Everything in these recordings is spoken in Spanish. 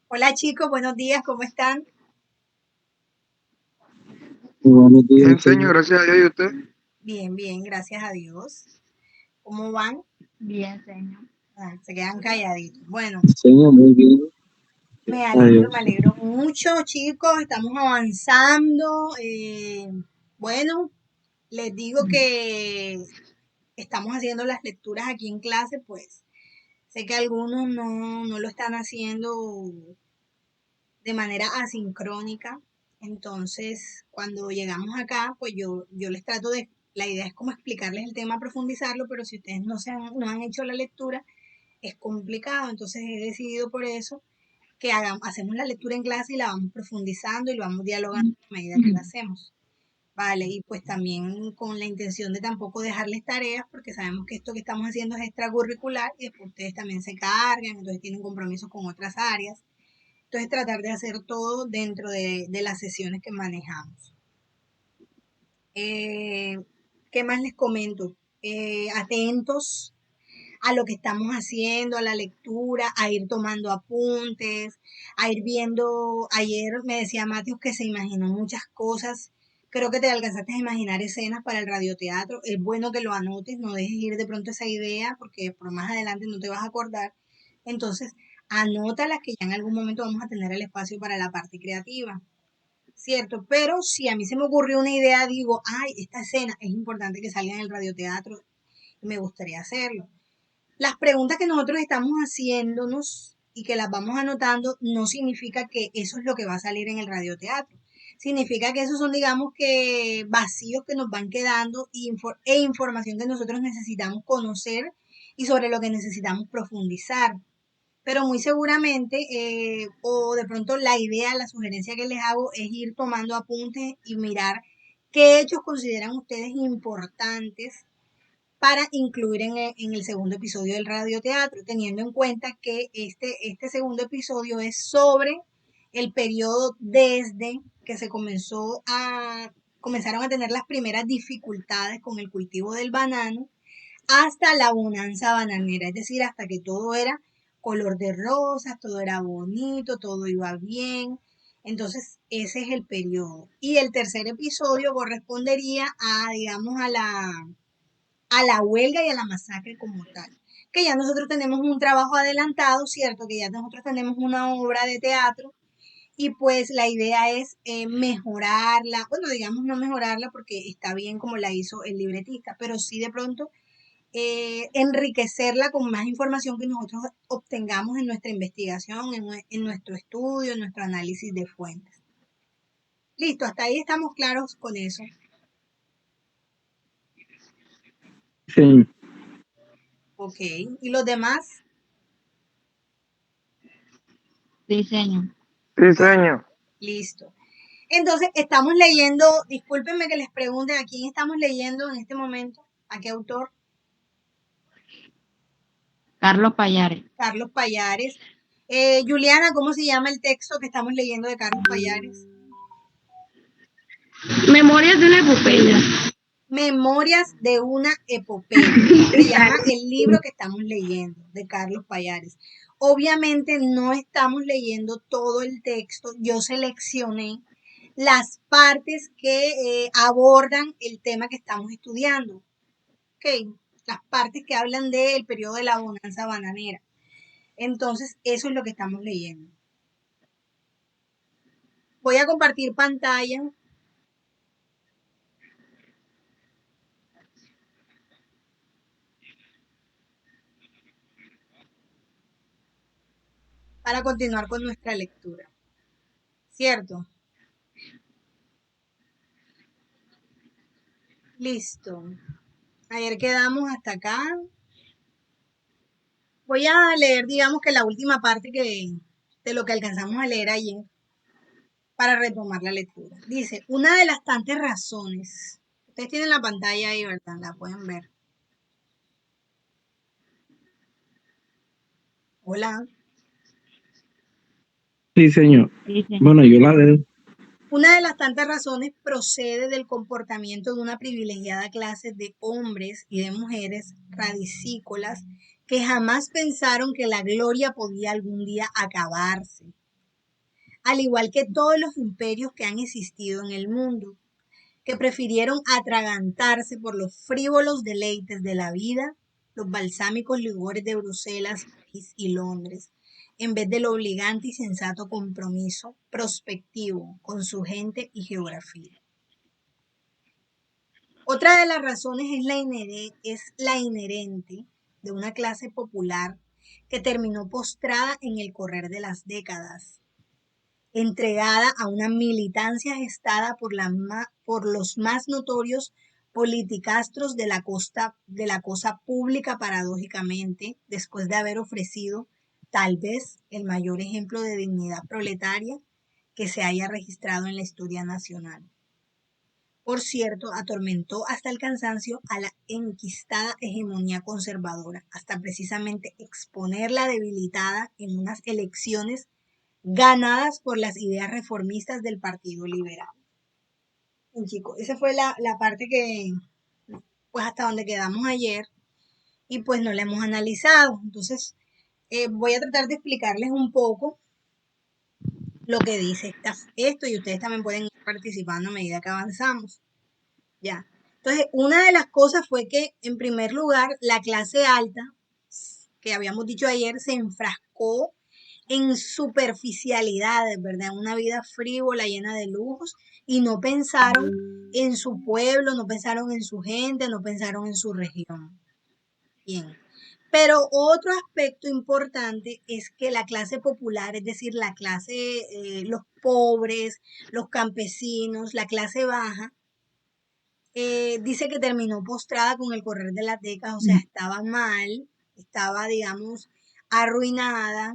Hola chicos, buenos días, ¿cómo están? Muy buenos días, Bien, señor, señor. gracias a Dios. ¿Y usted? Bien, bien, gracias a Dios. ¿Cómo van? Bien, señor. Se quedan calladitos. Bueno, Señor, muy bien. me Adiós. alegro mucho chicos, estamos avanzando. Bueno, les digo que estamos haciendo las lecturas aquí en clase, pues sé que algunos no lo están haciendo de manera asincrónica. Entonces, cuando llegamos acá, pues yo les trato de, la idea es como explicarles el tema, profundizarlo, pero si ustedes no han hecho la lectura, es complicado. Entonces he decidido por eso que hacemos la lectura en clase y la vamos profundizando y lo vamos dialogando a medida que la hacemos. Vale, y pues también con la intención de tampoco dejarles tareas, porque sabemos que esto que estamos haciendo es extracurricular y después ustedes también se cargan, entonces tienen compromisos con otras áreas. Entonces tratar de hacer todo dentro de las sesiones que manejamos. Eh, ¿Qué más les comento? Atentos a lo que estamos haciendo, a la lectura, a ir tomando apuntes, a ir viendo. Ayer me decía Mateos que se imaginó muchas cosas. Creo que te alcanzaste a imaginar escenas para el radioteatro. Es bueno que lo anotes, no dejes ir de pronto esa idea, porque por más adelante no te vas a acordar. Entonces, anótalas que ya en algún momento vamos a tener el espacio para la parte creativa. ¿Cierto? Pero si a mí se me ocurrió una idea, digo, ay, esta escena es importante que salga en el radioteatro y me gustaría hacerlo. Las preguntas que nosotros estamos haciéndonos y que las vamos anotando no significa que eso es lo que va a salir en el radioteatro. Significa que esos son, digamos, que vacíos que nos van quedando e información que nosotros necesitamos conocer y sobre lo que necesitamos profundizar. Pero muy seguramente, o de pronto la idea, la sugerencia que les hago es ir tomando apuntes y mirar qué hechos consideran ustedes importantes para incluir en el segundo episodio del radioteatro, teniendo en cuenta que este segundo episodio es sobre el periodo desde que comenzaron a tener las primeras dificultades con el cultivo del banano hasta la bonanza bananera, es decir, hasta que todo era color de rosas, todo era bonito, todo iba bien. Entonces, ese es el periodo. Y el tercer episodio correspondería a, digamos, a la huelga y a la masacre como tal. Que ya nosotros tenemos un trabajo adelantado, ¿cierto? Que ya nosotros tenemos una obra de teatro y pues la idea es mejorarla, bueno, digamos no mejorarla porque está bien como la hizo el libretista, pero sí de pronto enriquecerla con más información que nosotros obtengamos en nuestra investigación, en nuestro estudio, en nuestro análisis de fuentes. Listo, hasta ahí estamos claros con eso. Señor. Ok, ¿y los demás? Sí, señor. Sí, Bueno, señor. listo. Entonces, estamos leyendo, discúlpenme que les pregunte, ¿a quién estamos leyendo en este momento? ¿A qué autor? Carlos Payares. Carlos Payares. Juliana, ¿cómo se llama el texto que estamos leyendo de Carlos Payares? Memorias de una epopeya. Memorias de una epopeya. Se llama el libro que estamos leyendo de Carlos Payares. Obviamente no estamos leyendo todo el texto. Yo seleccioné las partes que abordan el tema que estamos estudiando. Ok, las partes que hablan del periodo de la bonanza bananera. Entonces, eso es lo que estamos leyendo. Voy a compartir pantalla para continuar con nuestra lectura. ¿Cierto? Listo. Ayer quedamos hasta acá. Voy a leer, digamos que la última parte de lo que alcanzamos a leer ayer para retomar la lectura. Dice, una de las tantas razones. Ustedes tienen la pantalla ahí, ¿verdad? La pueden ver. Hola. Sí, señor. Sí, señor. Bueno, yo la veo. Una de las tantas razones procede del comportamiento de una privilegiada clase de hombres y de mujeres radicícolas que jamás pensaron que la gloria podía algún día acabarse. al igual que todos los imperios que han existido en el mundo, que prefirieron atragantarse por los frívolos deleites de la vida, los balsámicos ligores de Bruselas, París y Londres, en vez del obligante y sensato compromiso prospectivo con su gente y geografía. Otra de las razones es la inherente de una clase popular que terminó postrada en el correr de las décadas, entregada a una militancia gestada por los más notorios politicastros de la cosa pública paradójicamente, después de haber ofrecido tal vez el mayor ejemplo de dignidad proletaria que se haya registrado en la historia nacional. Por cierto, atormentó hasta el cansancio a la enquistada hegemonía conservadora, hasta precisamente exponerla debilitada en unas elecciones ganadas por las ideas reformistas del Partido Liberal. Y chicos, esa fue la parte que, pues hasta donde quedamos ayer, y pues no la hemos analizado. Entonces, voy a tratar de explicarles un poco lo que dice esto, y ustedes también pueden ir participando a medida que avanzamos. Ya. Entonces, una de las cosas fue que, en primer lugar, la clase alta, que habíamos dicho ayer, se enfrascó en superficialidades, ¿verdad? Una vida frívola, llena de lujos, y no pensaron en su pueblo, no pensaron en su gente, no pensaron en su región. Bien. Pero otro aspecto importante es que la clase popular, es decir, la clase, los pobres, los campesinos, la clase baja, dice que terminó postrada con el correr de las décadas, o sea, estaba mal, estaba, digamos, arruinada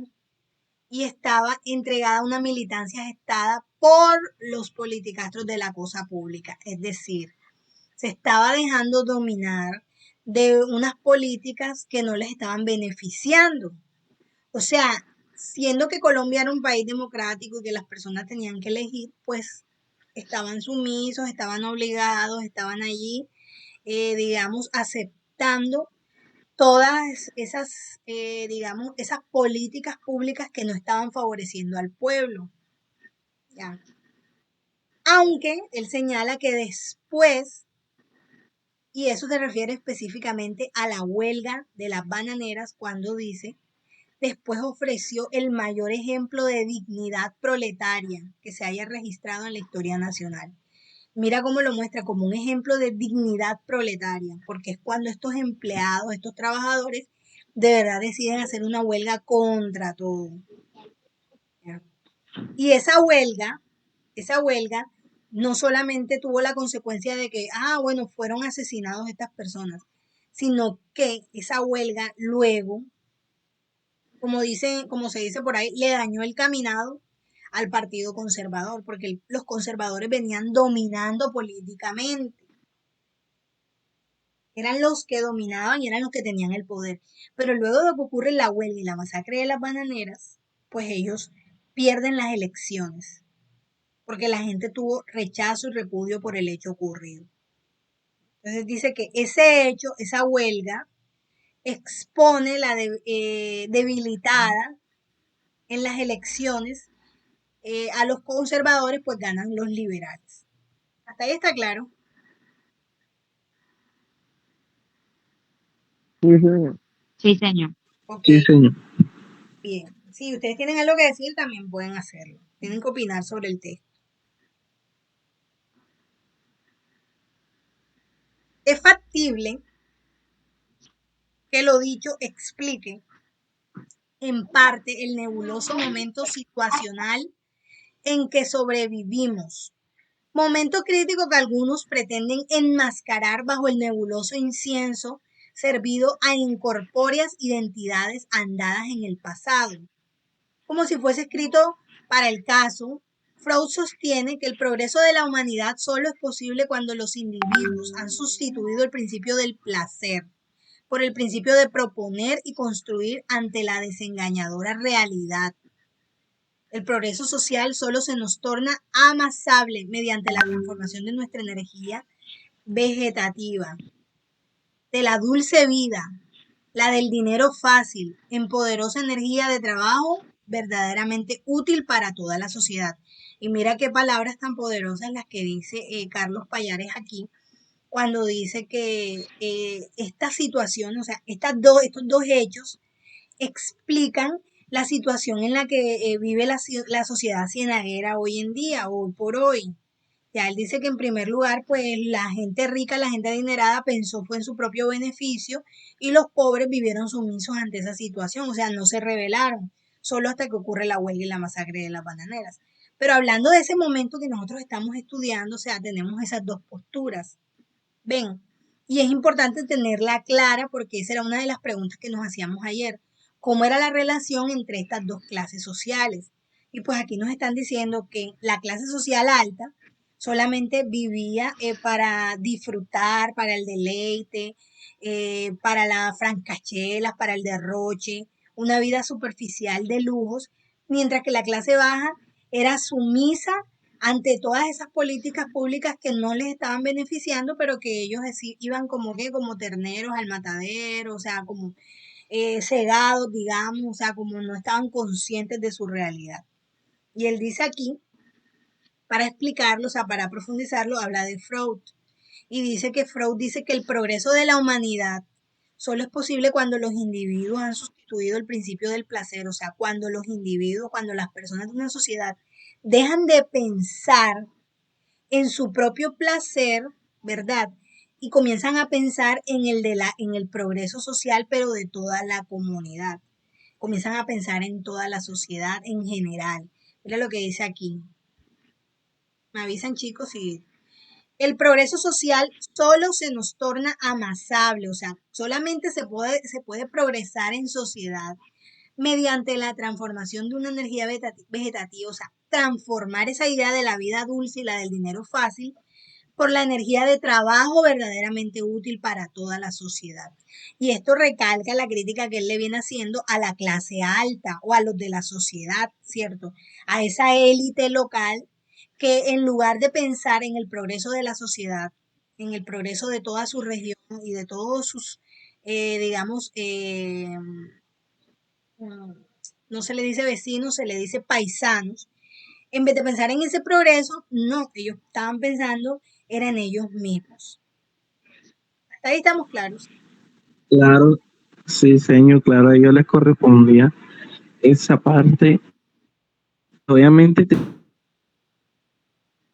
y estaba entregada a una militancia gestada por los politicastros de la cosa pública, es decir, se estaba dejando dominar de unas políticas que no les estaban beneficiando. O sea, siendo que Colombia era un país democrático y que las personas tenían que elegir, pues estaban sumisos, estaban obligados, estaban allí, digamos, aceptando todas esas, digamos, esas políticas públicas que no estaban favoreciendo al pueblo. ¿Ya? Aunque él señala que después, y eso se refiere específicamente a la huelga de las bananeras, cuando dice, después ofreció el mayor ejemplo de dignidad proletaria que se haya registrado en la historia nacional. Mira cómo lo muestra como un ejemplo de dignidad proletaria, porque es cuando estos empleados, estos trabajadores, de verdad deciden hacer una huelga contra todo. ¿Ya? Y esa huelga no solamente tuvo la consecuencia de que, bueno, fueron asesinados estas personas, sino que esa huelga luego, como se dice por ahí, le dañó el caminado al Partido Conservador, porque los conservadores venían dominando políticamente. Eran los que dominaban y eran los que tenían el poder. Pero luego de que ocurre la huelga y la masacre de las bananeras, pues ellos pierden las elecciones, porque la gente tuvo rechazo y repudio por el hecho ocurrido. Entonces dice que ese hecho, esa huelga, expone la debilitada en las elecciones a los conservadores, pues ganan los liberales. Hasta ahí está claro. Sí, señor. Sí, señor. Ok, Sí, señor. bien. Si ustedes tienen algo que decir, también pueden hacerlo. Tienen que opinar sobre el texto. Es factible que lo dicho explique en parte el nebuloso momento situacional en que sobrevivimos. Momento crítico que algunos pretenden enmascarar bajo el nebuloso incienso servido a incorpóreas identidades andadas en el pasado. Como si fuese escrito para el caso, Freud sostiene que el progreso de la humanidad solo es posible cuando los individuos han sustituido el principio del placer por el principio de proponer y construir ante la desengañadora realidad. El progreso social solo se nos torna amasable mediante la transformación de nuestra energía vegetativa, de la dulce vida, la del dinero fácil, en poderosa energía de trabajo verdaderamente útil para toda la sociedad. Y mira qué palabras tan poderosas las que dice Carlos Payares aquí, cuando dice que esta situación, o sea, estos dos hechos explican la situación en la que vive la sociedad cienaguera hoy en día, hoy por hoy. Ya él dice que en primer lugar, pues la gente rica, la gente adinerada pensó fue en su propio beneficio y los pobres vivieron sumisos ante esa situación, o sea, no se rebelaron, solo hasta que ocurre la huelga y la masacre de las bananeras. Pero hablando de ese momento que nosotros estamos estudiando, o sea, tenemos esas dos posturas. Ven, y es importante tenerla clara porque esa era una de las preguntas que nos hacíamos ayer. ¿Cómo era la relación entre estas dos clases sociales? Y pues aquí nos están diciendo que la clase social alta solamente vivía para disfrutar, para el deleite, para las francachelas, para el derroche, una vida superficial de lujos, mientras que la clase baja era sumisa ante todas esas políticas públicas que no les estaban beneficiando, pero que ellos iban como que como terneros al matadero, o sea, como cegados, digamos, o sea, como no estaban conscientes de su realidad. Y él dice aquí, para explicarlo, o sea, para profundizarlo, habla de Freud. Y dice que Freud dice que el progreso de la humanidad solo es posible cuando los individuos han sustituido el principio del placer, o sea, cuando los individuos, cuando las personas de una sociedad dejan de pensar en su propio placer, ¿verdad? Y comienzan a pensar en el progreso social, pero de toda la comunidad. Comienzan a pensar en toda la sociedad en general. Mira lo que dice aquí. Me avisan, chicos, si el progreso social solo se nos torna amasable, o sea, solamente se puede progresar en sociedad mediante la transformación de una energía vegetativa, o sea, transformar esa idea de la vida dulce y la del dinero fácil por la energía de trabajo verdaderamente útil para toda la sociedad. Y esto recalca la crítica que él le viene haciendo a la clase alta o a los de la sociedad, ¿cierto? A esa élite local que en lugar de pensar en el progreso de la sociedad, en el progreso de toda su región y de todos sus, digamos, no se le dice vecinos, se le dice paisanos, en vez de pensar en ese progreso, no, ellos estaban pensando era en ellos mismos. Hasta ahí estamos claros. Claro, sí, señor, claro, a ellos les correspondía esa parte. Obviamente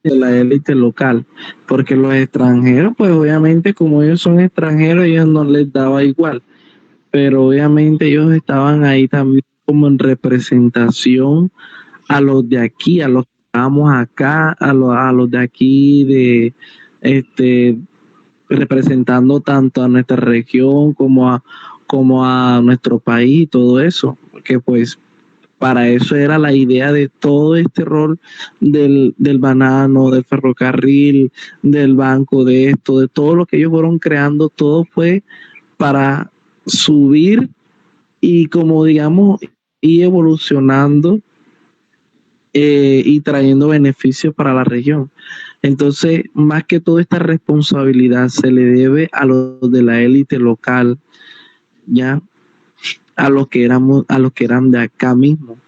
de la élite local, porque los extranjeros, pues obviamente como ellos son extranjeros, ellos no les daba igual, pero obviamente ellos estaban ahí también como en representación a los de aquí, a los que estamos acá, a los de aquí de este representando tanto a nuestra región como a nuestro país y todo eso, que pues para eso era la idea de todo este rol del banano, del ferrocarril, del banco, de esto, de todo lo que ellos fueron creando, todo fue para subir y como digamos, ir evolucionando y trayendo beneficios para la región. Entonces, más que toda esta responsabilidad se le debe a los de la élite local, ya, a los que eran de acá mismo.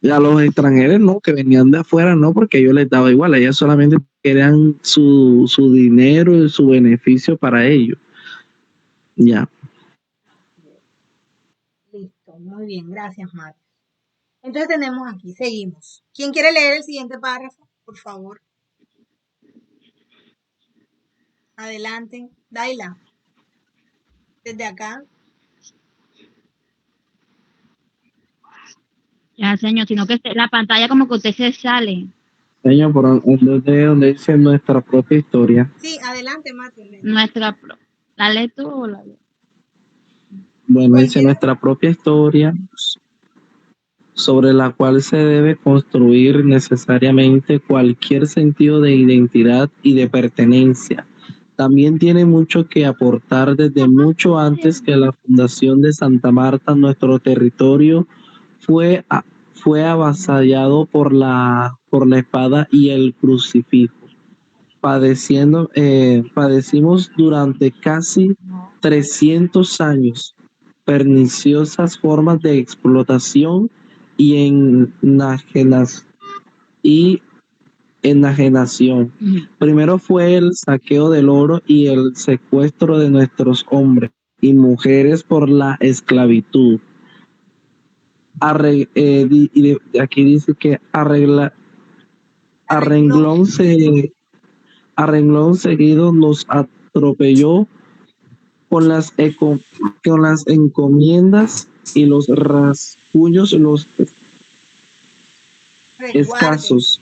Y a los extranjeros no, que venían de afuera no, porque a ellos les daba igual, ellos solamente querían su dinero y su beneficio para ellos. Ya. Listo, muy bien, gracias, Marcos. Entonces tenemos aquí, seguimos. ¿Quién quiere leer el siguiente párrafo? Por favor. Adelante. Daila. Desde acá. Ya, señor, sino que la pantalla como que usted se sale. Señor, por donde dice nuestra propia historia. Sí, adelante, Marcos. ¿La lees tú o la leo? Bueno, dice Cualquiera. nuestra propia historia sobre la cual se debe construir necesariamente cualquier sentido de identidad y de pertenencia. También tiene mucho que aportar desde mucho antes que la fundación de Santa Marta. Nuestro territorio fue avasallado por la espada y el crucifijo. Padecimos durante casi 300 años perniciosas formas de explotación y y enajenación. Primero fue el saqueo del oro y el secuestro de nuestros hombres y mujeres por la esclavitud. Aquí dice que a Arreglón. a renglón seguido nos atropelló con con las encomiendas y los rasguños, los Resguardos. escasos,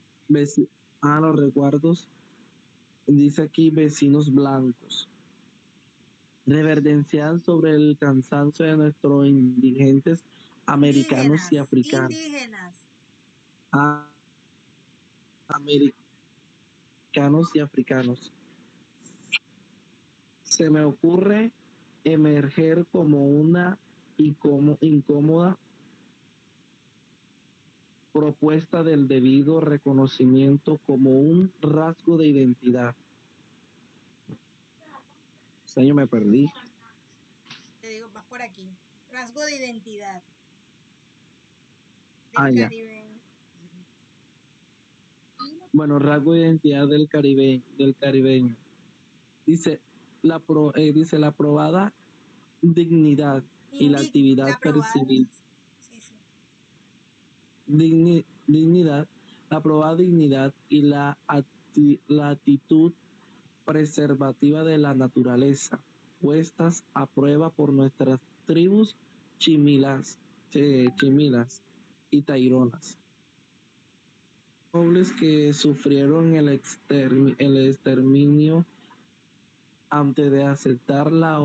los recuerdos, dice aquí vecinos blancos, reverdencian sobre el cansancio de nuestros indigentes americanos y Indígenas. africanos. Indígenas. Ah, americanos y africanos. Se me ocurre emerger como una incómoda propuesta del debido reconocimiento como un rasgo de identidad. O sea, yo me perdí. Te digo, vas por aquí. Rasgo de identidad Ah, del ya. caribeño. Bueno, rasgo de identidad del caribeño. Dice dice la probada dignidad y la actividad La probada. percibida. Sí, sí. Dignidad, la probada dignidad y la actitud preservativa de la naturaleza, puestas a prueba por nuestras tribus chimilas y taironas. Nobles que sufrieron el exterminio antes de aceptar la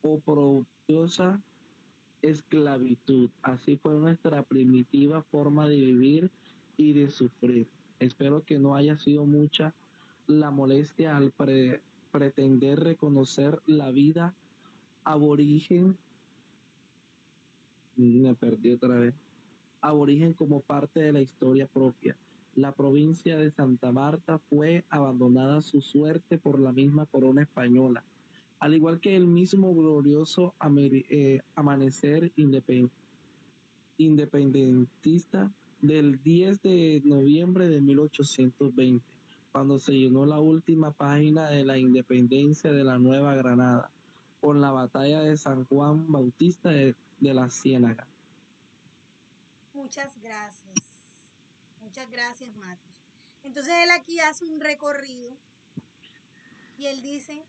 oprobiosa esclavitud. Así fue nuestra primitiva forma de vivir y de sufrir. Espero que no haya sido mucha la molestia al pretender reconocer la vida aborigen, me perdí otra vez, aborigen como parte de la historia propia. La provincia de Santa Marta fue abandonada a su suerte por la misma corona española, al igual que el mismo glorioso amanecer independentista del 10 de noviembre de 1820, cuando se llenó la última página de la independencia de la Nueva Granada, con la batalla de San Juan Bautista de la Ciénaga. Muchas gracias. Muchas gracias, Matos. Entonces él aquí hace un recorrido y él dice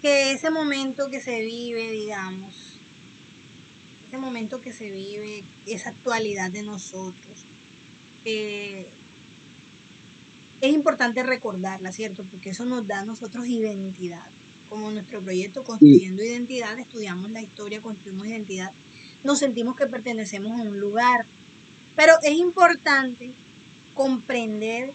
que ese momento que se vive, digamos, ese momento que se vive, esa actualidad de nosotros, eh, es importante recordarla, ¿cierto? Porque eso nos da a nosotros identidad. Como nuestro proyecto Y, Construyendo Identidad, estudiamos la historia, construimos identidad, nos sentimos que pertenecemos a un lugar. Pero es importante comprender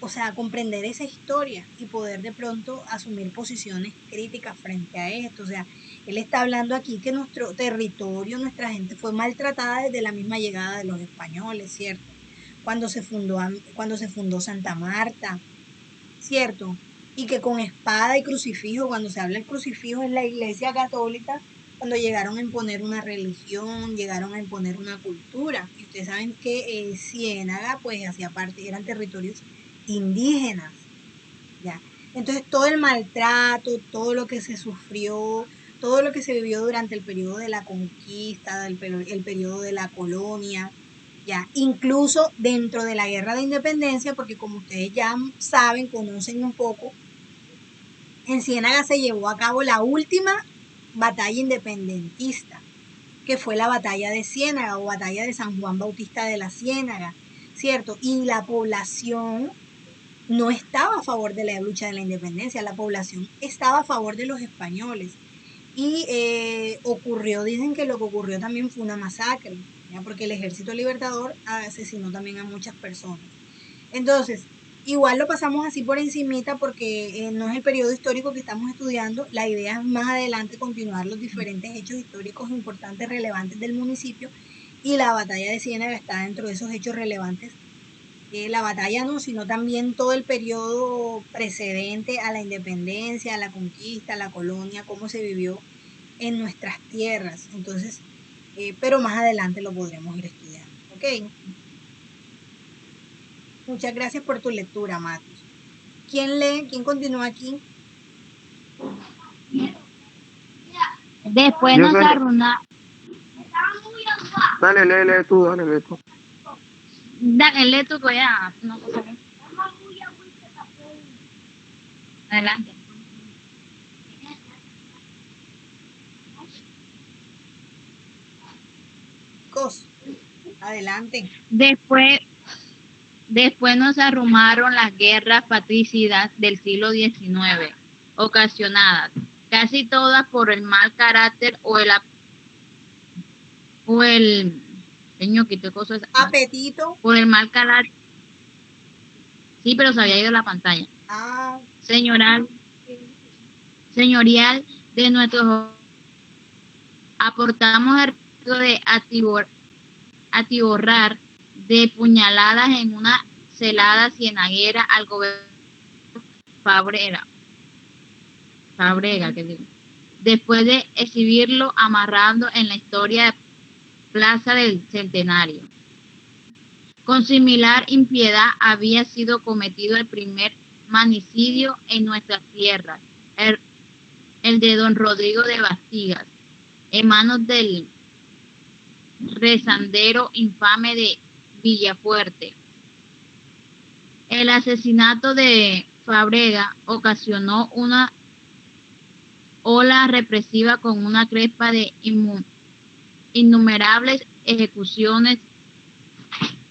o sea, comprender esa historia y poder de pronto asumir posiciones críticas frente a esto. O sea, él está hablando aquí que nuestro territorio, nuestra gente fue maltratada desde la misma llegada de los españoles, ¿cierto? Cuando se fundó Santa Marta, ¿cierto? Y que con espada y crucifijo, cuando se habla del crucifijo en la iglesia católica, cuando llegaron a imponer una religión, llegaron a imponer una cultura. Y ustedes saben que Ciénaga, pues hacía parte, eran territorios indígenas, ¿ya? Entonces todo el maltrato, todo lo que se sufrió, todo lo que se vivió durante el periodo de la conquista, el periodo de la colonia, ya, incluso dentro de la guerra de independencia, porque como ustedes ya saben, conocen un poco, en Ciénaga se llevó a cabo la última batalla independentista, que fue la batalla de Ciénaga o batalla de San Juan Bautista de la Ciénaga, ¿cierto? Y la población no estaba a favor de la lucha de la independencia, la población estaba a favor de los españoles. Y dicen que lo que ocurrió también fue una masacre, ¿ya? Porque el ejército libertador asesinó también a muchas personas. Entonces, igual lo pasamos así por encimita porque no es el periodo histórico que estamos estudiando. La idea es más adelante continuar los diferentes hechos históricos importantes, relevantes del municipio. Y la batalla de Ciénaga está dentro de esos hechos relevantes. La batalla no, sino también todo el periodo precedente a la independencia, a la conquista, a la colonia, cómo se vivió en nuestras tierras. Entonces, pero más adelante lo podremos ir estudiando. ¿Ok? Muchas gracias por tu lectura, Matos. ¿Quién lee? ¿Quién continúa aquí? Después Yo nos sé, arruina. dale, lee tú, dale, lee tú. Dale, lee tú, voy a una cosa que- Adelante. Chicos, adelante. Después nos arrumaron las guerras patricidas del siglo XIX, ocasionadas casi todas por el mal carácter o el señor, qué cosa es, Apetito. por el mal carácter, sí, pero se había ido la pantalla, Ah, señoral, señorial de nuestros, aportamos el riesgo de atiborrar de puñaladas en una celada cienaguera al gobernador Fabrega, que digo, después de exhibirlo amarrando en la historia de Plaza del Centenario. Con similar impiedad había sido cometido el primer manicidio en nuestras tierras, el de don Rodrigo de Bastigas, en manos del rezandero infame de Villafuerte. El asesinato de Fabrega ocasionó una ola represiva con una crespa de innumerables ejecuciones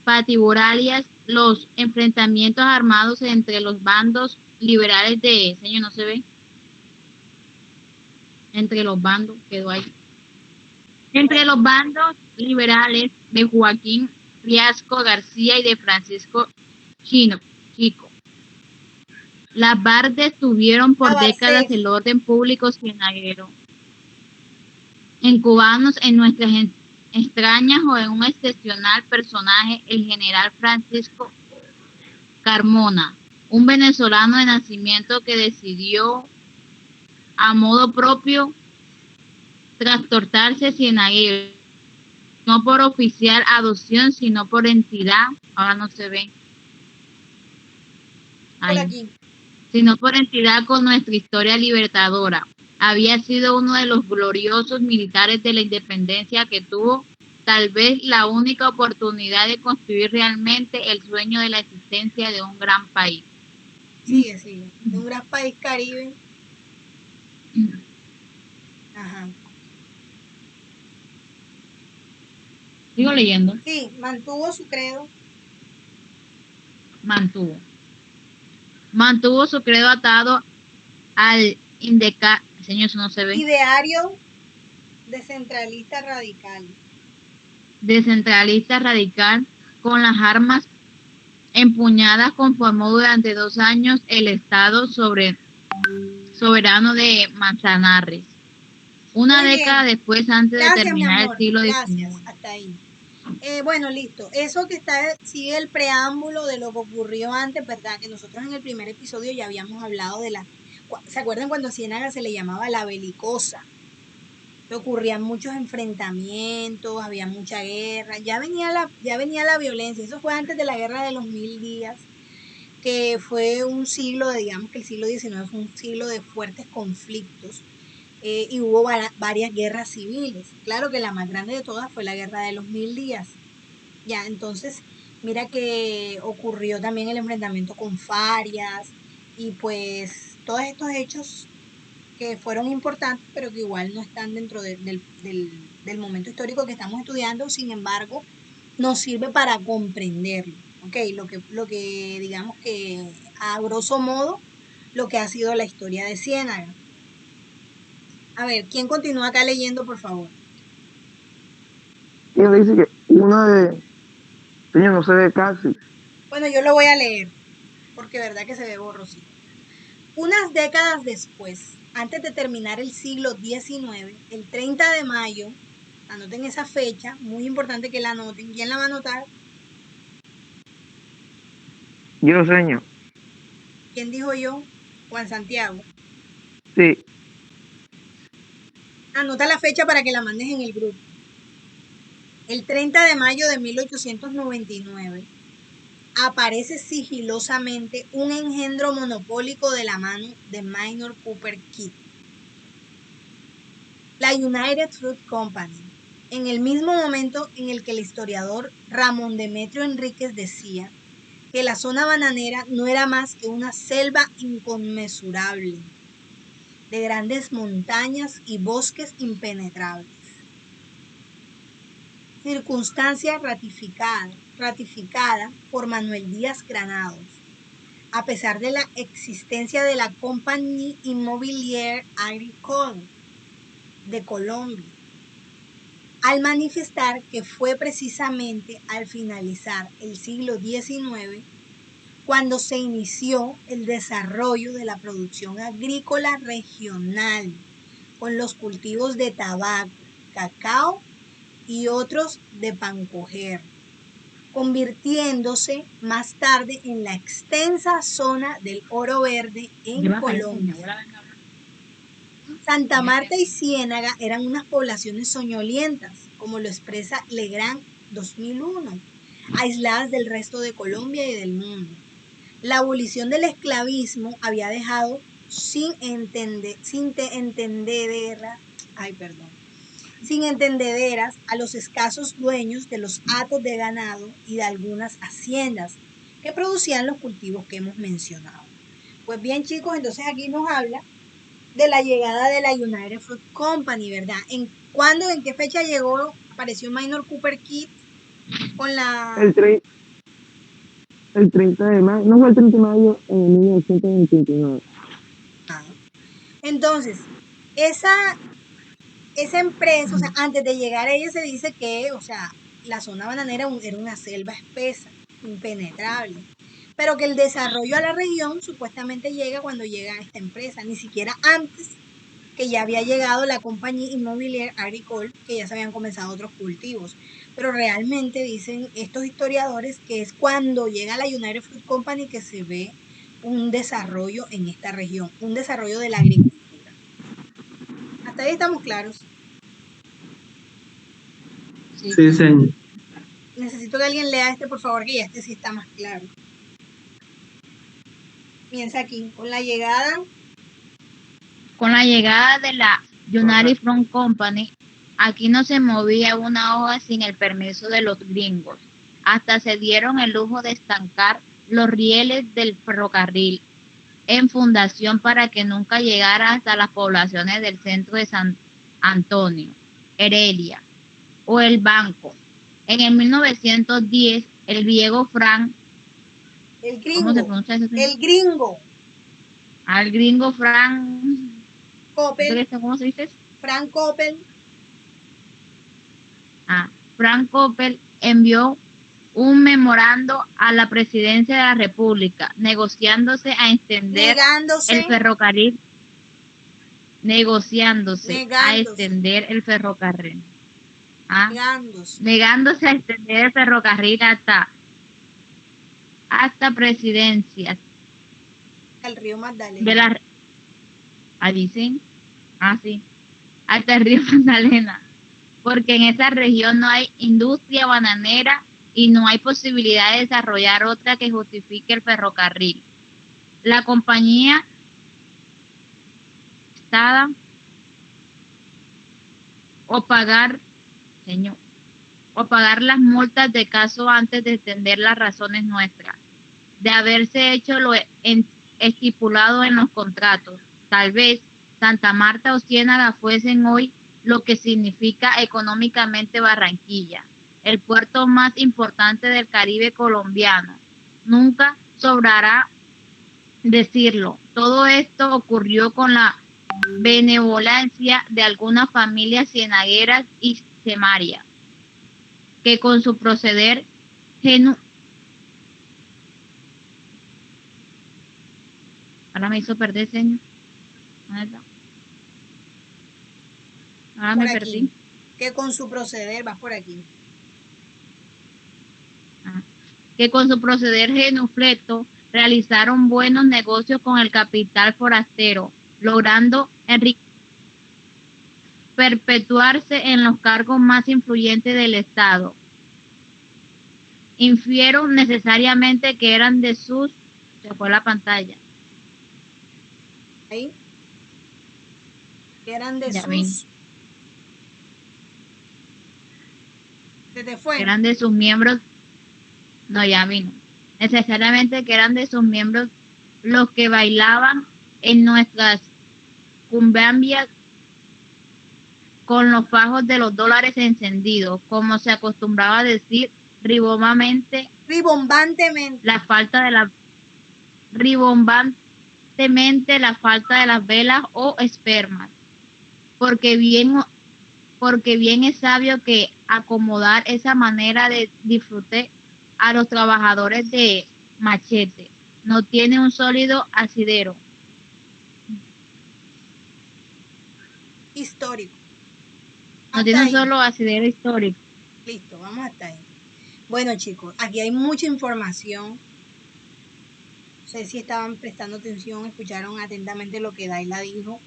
patiburarias, los enfrentamientos armados entre los bandos liberales de, señor, no se ve, entre los bandos, quedó ahí, entre los bandos liberales de Joaquín Riasco García y de Francisco Chico. Las BARC detuvieron por décadas Abarcés. el orden público cienaguero. En cubanos, en nuestras extrañas o en un excepcional personaje, el general Francisco Carmona, un venezolano de nacimiento que decidió a modo propio trastornarse cienaguero, no por oficial adopción, sino por entidad, ahora no se ve, Por aquí. sino por entidad con nuestra historia libertadora. Había sido uno de los gloriosos militares de la independencia que tuvo tal vez la única oportunidad de construir realmente el sueño de la existencia de un gran país. Sigue, sigue. De un gran país caribe. Ajá. Sigo leyendo. Sí, mantuvo su credo. Mantuvo su credo atado al señor, eso no se ve, Ideario descentralista radical. descentralista radical, con las armas empuñadas, conformó durante 2 años el Estado soberano de Manzanares. Una Muy década bien. después, antes de Gracias, mi terminar el amor. siglo Gracias. XIX. Hasta ahí. Bueno, listo. Eso que está sigue el preámbulo de lo que ocurrió antes, ¿verdad? Que nosotros en el primer episodio ya habíamos hablado de ¿se acuerdan cuando a Ciénaga se le llamaba la belicosa? Que ocurrían muchos enfrentamientos, había mucha guerra, ya venía la violencia. Eso fue antes de la guerra de los 1000 días, que fue un siglo digamos que el siglo XIX fue un siglo de fuertes conflictos. Y hubo varias guerras civiles. Claro que la más grande de todas fue la guerra de los 1000 días. Ya, entonces, mira que ocurrió también el enfrentamiento con Farias y pues todos estos hechos que fueron importantes, pero que igual no están dentro del momento histórico que estamos estudiando, sin embargo, nos sirve para comprenderlo, ¿ok? Lo que digamos que a grosso modo, lo que ha sido la historia de Ciénaga. A ver, ¿quién continúa acá leyendo, por favor? Y dice que una de, señor, no se ve casi. Bueno, yo lo voy a leer, porque verdad que se ve borrosito. Unas décadas después, antes de terminar el siglo XIX, el 30 de mayo, anoten esa fecha, muy importante que la anoten. ¿Quién la va a anotar? Yo, señor. ¿Quién dijo yo? Juan Santiago. Sí, Anota la fecha para que la mandes en el grupo. El 30 de mayo de 1899 aparece sigilosamente un engendro monopólico de la mano de Minor Cooper Kidd, la United Fruit Company, en el mismo momento en el que el historiador Ramón Demetrio Enríquez decía que la zona bananera no era más que una selva inconmensurable de grandes montañas y bosques impenetrables. Circunstancia ratificada por Manuel Díaz Granados, a pesar de la existencia de la Compagnie Immobilière Agricole de Colombia, al manifestar que fue precisamente al finalizar el siglo XIX cuando se inició el desarrollo de la producción agrícola regional, con los cultivos de tabaco, cacao y otros de pancoger, convirtiéndose más tarde en la extensa zona del oro verde en Colombia. Santa Marta y Ciénaga eran unas poblaciones soñolientas, como lo expresa Legrand 2001, aisladas del resto de Colombia y del mundo. La abolición del esclavismo había dejado sin entendederas a los escasos dueños de los hatos de ganado y de algunas haciendas que producían los cultivos que hemos mencionado. Pues bien, chicos, entonces aquí nos habla de la llegada de la United Fruit Company, ¿verdad? ¿En qué fecha llegó, apareció Minor Cooper Kidd con la... El 30 de mayo, no fue el 30 de mayo en 1929. Entonces, esa empresa, o sea, antes de llegar a ella se dice que, o sea, la zona bananera era una selva espesa, impenetrable, pero que el desarrollo a la región supuestamente llega cuando llega esta empresa, ni siquiera antes, que ya había llegado la Compagnie Immobilière Agricole, que ya se habían comenzado otros cultivos. Pero realmente dicen estos historiadores que es cuando llega la United Fruit Company que se ve un desarrollo en esta región, un desarrollo de la agricultura. Hasta ahí estamos claros. Sí, señor. Necesito que alguien lea por favor, que ya sí está más claro. Piensa aquí, con la llegada de la United Fruit Company, aquí no se movía una hoja sin el permiso de los gringos. Hasta se dieron el lujo de estancar los rieles del ferrocarril en fundación para que nunca llegara hasta las poblaciones del centro de San Antonio, Heredia o el Banco. En el 1910, el griego Frank, ¿cómo se pronuncia eso? El gringo. Al gringo Frank Coppel. ¿Cómo se dice? Frank Coppel. Frank Coppel envió un memorando a la presidencia de la República, negociándose a extender el ferrocarril. Negándose a extender el ferrocarril hasta presidencias. El río Magdalena. Dicen, sí, hasta el río Magdalena, porque en esa región no hay industria bananera y no hay posibilidad de desarrollar otra que justifique el ferrocarril. La compañía o pagar las multas de caso antes de entender las razones nuestras, de haberse hecho lo estipulado en los contratos. Tal vez Santa Marta o Ciénaga fuesen hoy lo que significa económicamente Barranquilla, el puerto más importante del Caribe colombiano. Nunca sobrará decirlo. Todo esto ocurrió con la benevolencia de algunas familias cienagueras y semarias, que con su proceder ahora me hizo perder, señor. Ahora me perdí. Que con su proceder, vas por aquí. Que con su proceder genufleto realizaron buenos negocios con el capital forastero, logrando enriquecer perpetuarse en los cargos más influyentes del Estado. Infiero necesariamente que eran de sus... Se fue la pantalla. Ahí. Que eran de Ya sus... vine. Se te fue. Que eran de sus miembros... No, ya vino. Necesariamente que eran de sus miembros los que bailaban en nuestras cumbias con los fajos de los dólares encendidos, como se acostumbraba a decir ribombantemente Ribombantemente. la falta de las velas o espermas, porque bien es sabio que acomodar esa manera de disfrute a los trabajadores de machete no tiene un sólido asidero Histórico. no Hasta tiene un ahí. solo asidero histórico. Listo, vamos hasta ahí. Bueno, chicos, aquí hay mucha información. No sé si estaban prestando atención, escucharon atentamente lo que Daila dijo.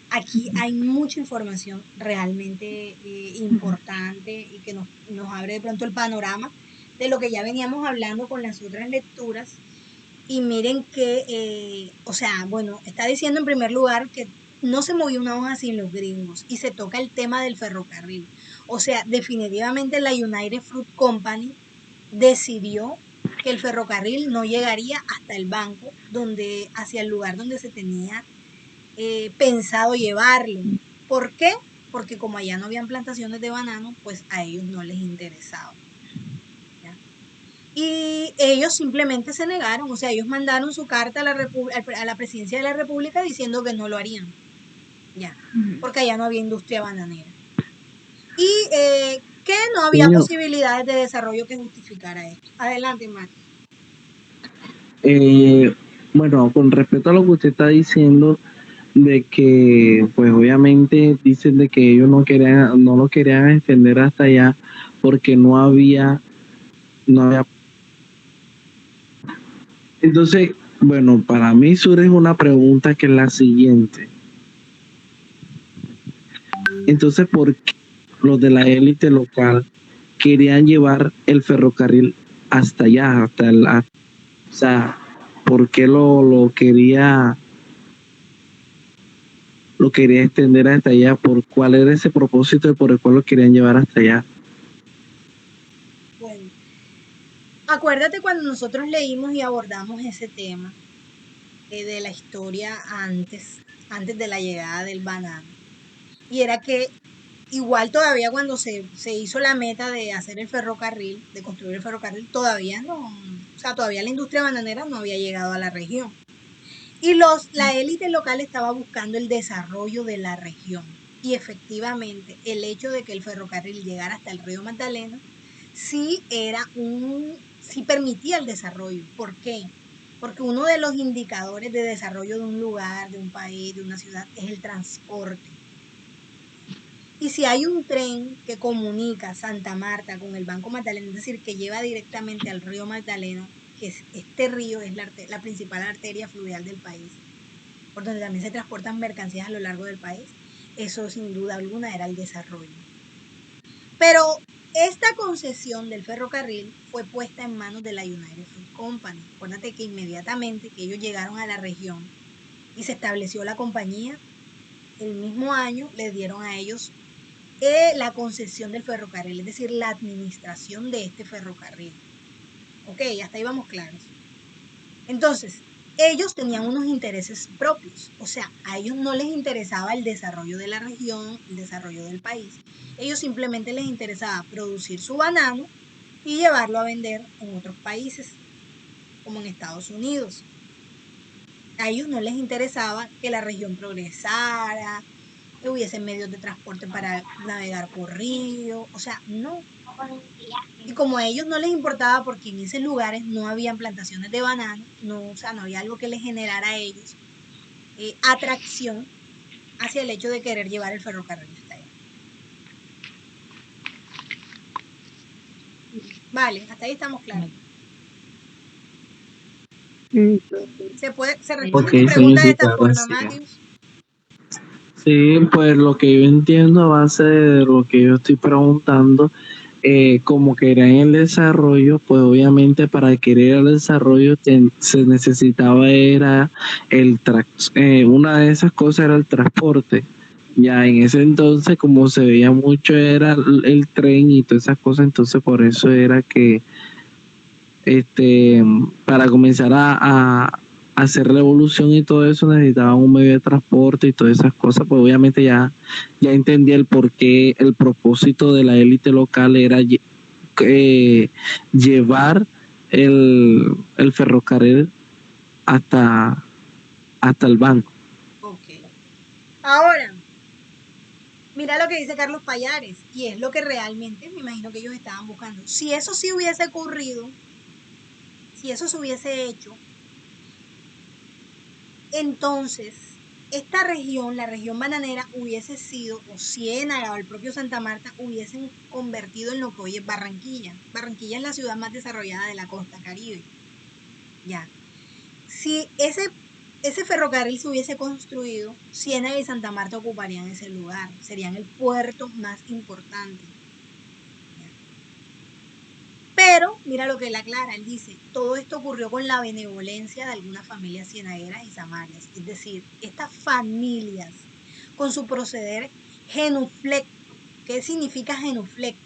Aquí hay mucha información realmente importante y que nos abre de pronto el panorama de lo que ya veníamos hablando con las otras lecturas. Y miren que, o sea, bueno, está diciendo en primer lugar que no se movió una hoja sin los gringos y se toca el tema del ferrocarril. O sea, definitivamente la United Fruit Company decidió que el ferrocarril no llegaría hasta el banco, hacia el lugar donde se tenía pensado llevarlo. ¿Por qué? Porque como allá no habían plantaciones de banano, pues a ellos no les interesaba. ¿Ya? Y ellos simplemente se negaron, o sea, ellos mandaron su carta a la presidencia de la República diciendo que no lo harían. Ya, porque allá no había industria bananera. Y que no había Niño, posibilidades de desarrollo que justificara esto. Adelante, Mati. bueno, con respecto a lo que usted está diciendo, de que pues obviamente dicen de que ellos no lo querían extender hasta allá porque no había. Entonces, bueno, para mí surge una pregunta que es la siguiente. Entonces, ¿por qué los de la élite local querían llevar el ferrocarril hasta allá, o sea, ¿por qué lo quería extender hasta allá? ¿Por cuál era ese propósito y por el cual lo querían llevar hasta allá? Bueno, acuérdate cuando nosotros leímos y abordamos ese tema de la historia antes de la llegada del banano. Y era que igual todavía cuando se hizo la meta de hacer el ferrocarril, de construir el ferrocarril, todavía no, o sea, todavía la industria bananera no había llegado a la región. Y la élite local estaba buscando el desarrollo de la región. Y efectivamente, el hecho de que el ferrocarril llegara hasta el río Magdalena, sí permitía el desarrollo. ¿Por qué? Porque uno de los indicadores de desarrollo de un lugar, de un país, de una ciudad, es el transporte. Y si hay un tren que comunica Santa Marta con el Banco Magdalena, es decir, que lleva directamente al río Magdalena, que este río es la principal arteria fluvial del país, por donde también se transportan mercancías a lo largo del país, eso sin duda alguna era el desarrollo. Pero esta concesión del ferrocarril fue puesta en manos de la United Fruit Company. Acuérdate que inmediatamente que ellos llegaron a la región y se estableció la compañía, el mismo año les dieron a ellos la concesión del ferrocarril, es decir, la administración de este ferrocarril. Ok, hasta ahí vamos claros. Entonces, ellos tenían unos intereses propios, o sea, a ellos no les interesaba el desarrollo de la región, el desarrollo del país. Ellos simplemente les interesaba producir su banano y llevarlo a vender en otros países, como en Estados Unidos. A ellos no les interesaba que la región progresara, que hubiesen medios de transporte para navegar por río, o sea, no. Y como a ellos no les importaba porque en esos lugares no habían plantaciones de banano, no, o sea, no había algo que les generara a ellos atracción hacia el hecho de querer llevar el ferrocarril hasta allá. Vale, hasta ahí estamos claros. ¿Se responde tu pregunta de esta forma, Matthews? Sí, pues lo que yo entiendo a base de lo que yo estoy preguntando, como querían el desarrollo, pues obviamente para querer el desarrollo se necesitaba era una de esas cosas era el transporte. Ya en ese entonces, como se veía mucho, era el tren y todas esas cosas, entonces por eso era que para comenzar a hacer revolución y todo eso necesitaban un medio de transporte y todas esas cosas, pues obviamente ya entendía el porqué, el propósito de la élite local era llevar el ferrocarril hasta, hasta el banco. Ok. Ahora, mira lo que dice Carlos Payares, y es lo que realmente me imagino que ellos estaban buscando. Si eso sí hubiese ocurrido, si eso se hubiese hecho, entonces esta región, la región bananera, hubiese sido, o Ciénaga o el propio Santa Marta, hubiesen convertido en lo que hoy es Barranquilla. Barranquilla es la ciudad más desarrollada de la costa Caribe. Ya. Si ese ferrocarril se hubiese construido, Ciénaga y Santa Marta ocuparían ese lugar, serían el puerto más importante. Pero mira lo que él aclara, él dice, todo esto ocurrió con la benevolencia de algunas familias cienagueras y samarias, es decir, estas familias con su proceder genuflecto. ¿Qué significa genuflecto?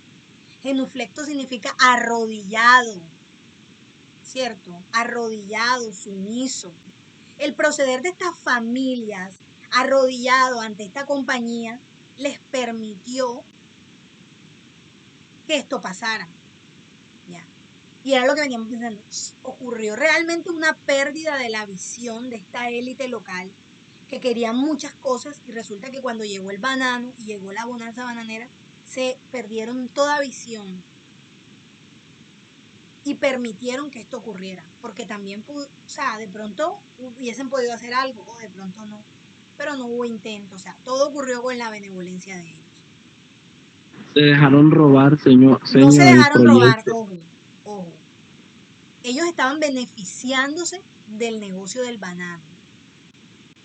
Genuflecto significa arrodillado, ¿cierto? Arrodillado, sumiso. El proceder de estas familias arrodillado ante esta compañía les permitió que esto pasara. ¿Ya? Y era lo que veníamos pensando. Ocurrió realmente una pérdida de la visión de esta élite local que querían muchas cosas y resulta que cuando llegó el banano y llegó la bonanza bananera, se perdieron toda visión y permitieron que esto ocurriera, porque también, o sea, de pronto hubiesen podido hacer algo o de pronto no, pero no hubo intento, o sea, todo ocurrió con la benevolencia de ellos. Se dejaron robar, No se el dejaron robar, proyecto. ojo. Ellos estaban beneficiándose del negocio del banano.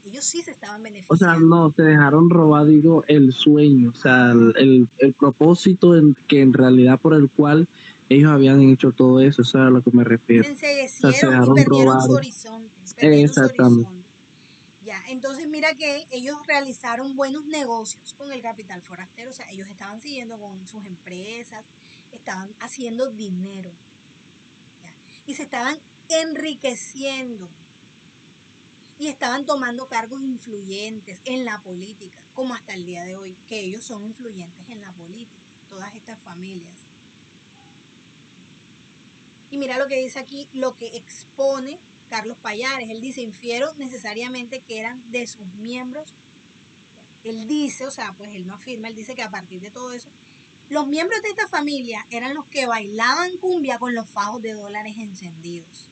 Ellos sí se estaban O sea, beneficiando. no, se dejaron robar, digo, el sueño, o sea, el propósito que en realidad por el cual ellos habían hecho todo eso, eso es a lo que me refiero. Se O sea, se enceguecieron y dejaron perdieron robar. su horizonte, perdieron su Exactamente. horizonte. Ya, entonces mira que ellos realizaron buenos negocios con el capital forastero, o sea, ellos estaban siguiendo con sus empresas, estaban haciendo dinero, ¿ya? Y se estaban enriqueciendo y estaban tomando cargos influyentes en la política, como hasta el día de hoy, que ellos son influyentes en la política, todas estas familias. Y mira lo que dice aquí, lo que expone Carlos Payares. Él dice, infiero necesariamente que eran de sus miembros. Él dice, o sea, pues él no afirma, él dice que a partir de todo eso, los miembros de esta familia eran los que bailaban cumbia con los fajos de dólares encendidos.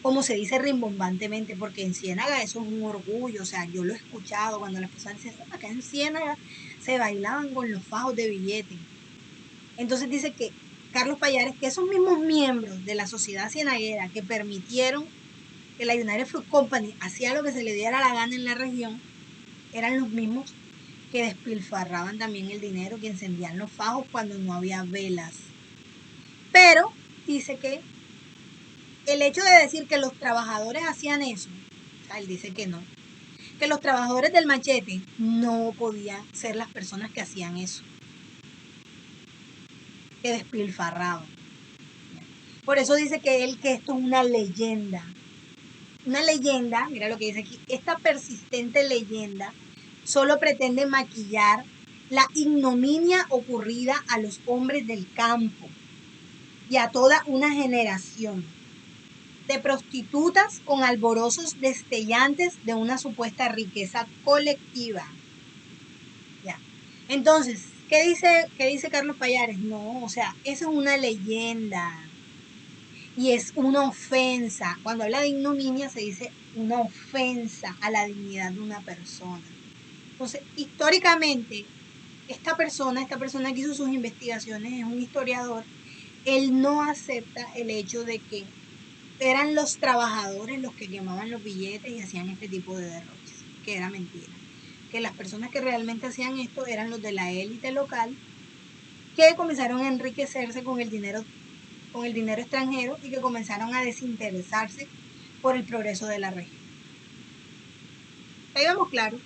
Como se dice rimbombantemente, porque en Ciénaga eso es un orgullo, o sea, yo lo he escuchado cuando las personas dicen, acá en Ciénaga se bailaban con los fajos de billetes. Entonces dice que Carlos Payares, que esos mismos miembros de la sociedad cienaguera que permitieron que la United Fruit Company hacía lo que se le diera la gana en la región, eran los mismos que despilfarraban también el dinero, que encendían los fajos cuando no había velas. Pero dice que el hecho de decir que los trabajadores hacían eso, o sea, él dice que no, que los trabajadores del machete no podían ser las personas que hacían eso, que despilfarraban. Por eso dice que esto es una leyenda. Una leyenda, mira lo que dice aquí, esta persistente leyenda solo pretende maquillar la ignominia ocurrida a los hombres del campo y a toda una generación de prostitutas con alborozos destellantes de una supuesta riqueza colectiva. Ya. Entonces, ¿qué dice Carlos Payares? No, o sea, esa es una leyenda y es una ofensa. Cuando habla de ignominia se dice una ofensa a la dignidad de una persona. Entonces, históricamente, esta persona que hizo sus investigaciones es un historiador, él no acepta el hecho de que eran los trabajadores los que quemaban los billetes y hacían este tipo de derroches, que era mentira. que las personas que realmente hacían esto eran los de la élite local, que comenzaron a enriquecerse con el dinero extranjero y que comenzaron a desinteresarse por el progreso de la región. Ahí vamos claro.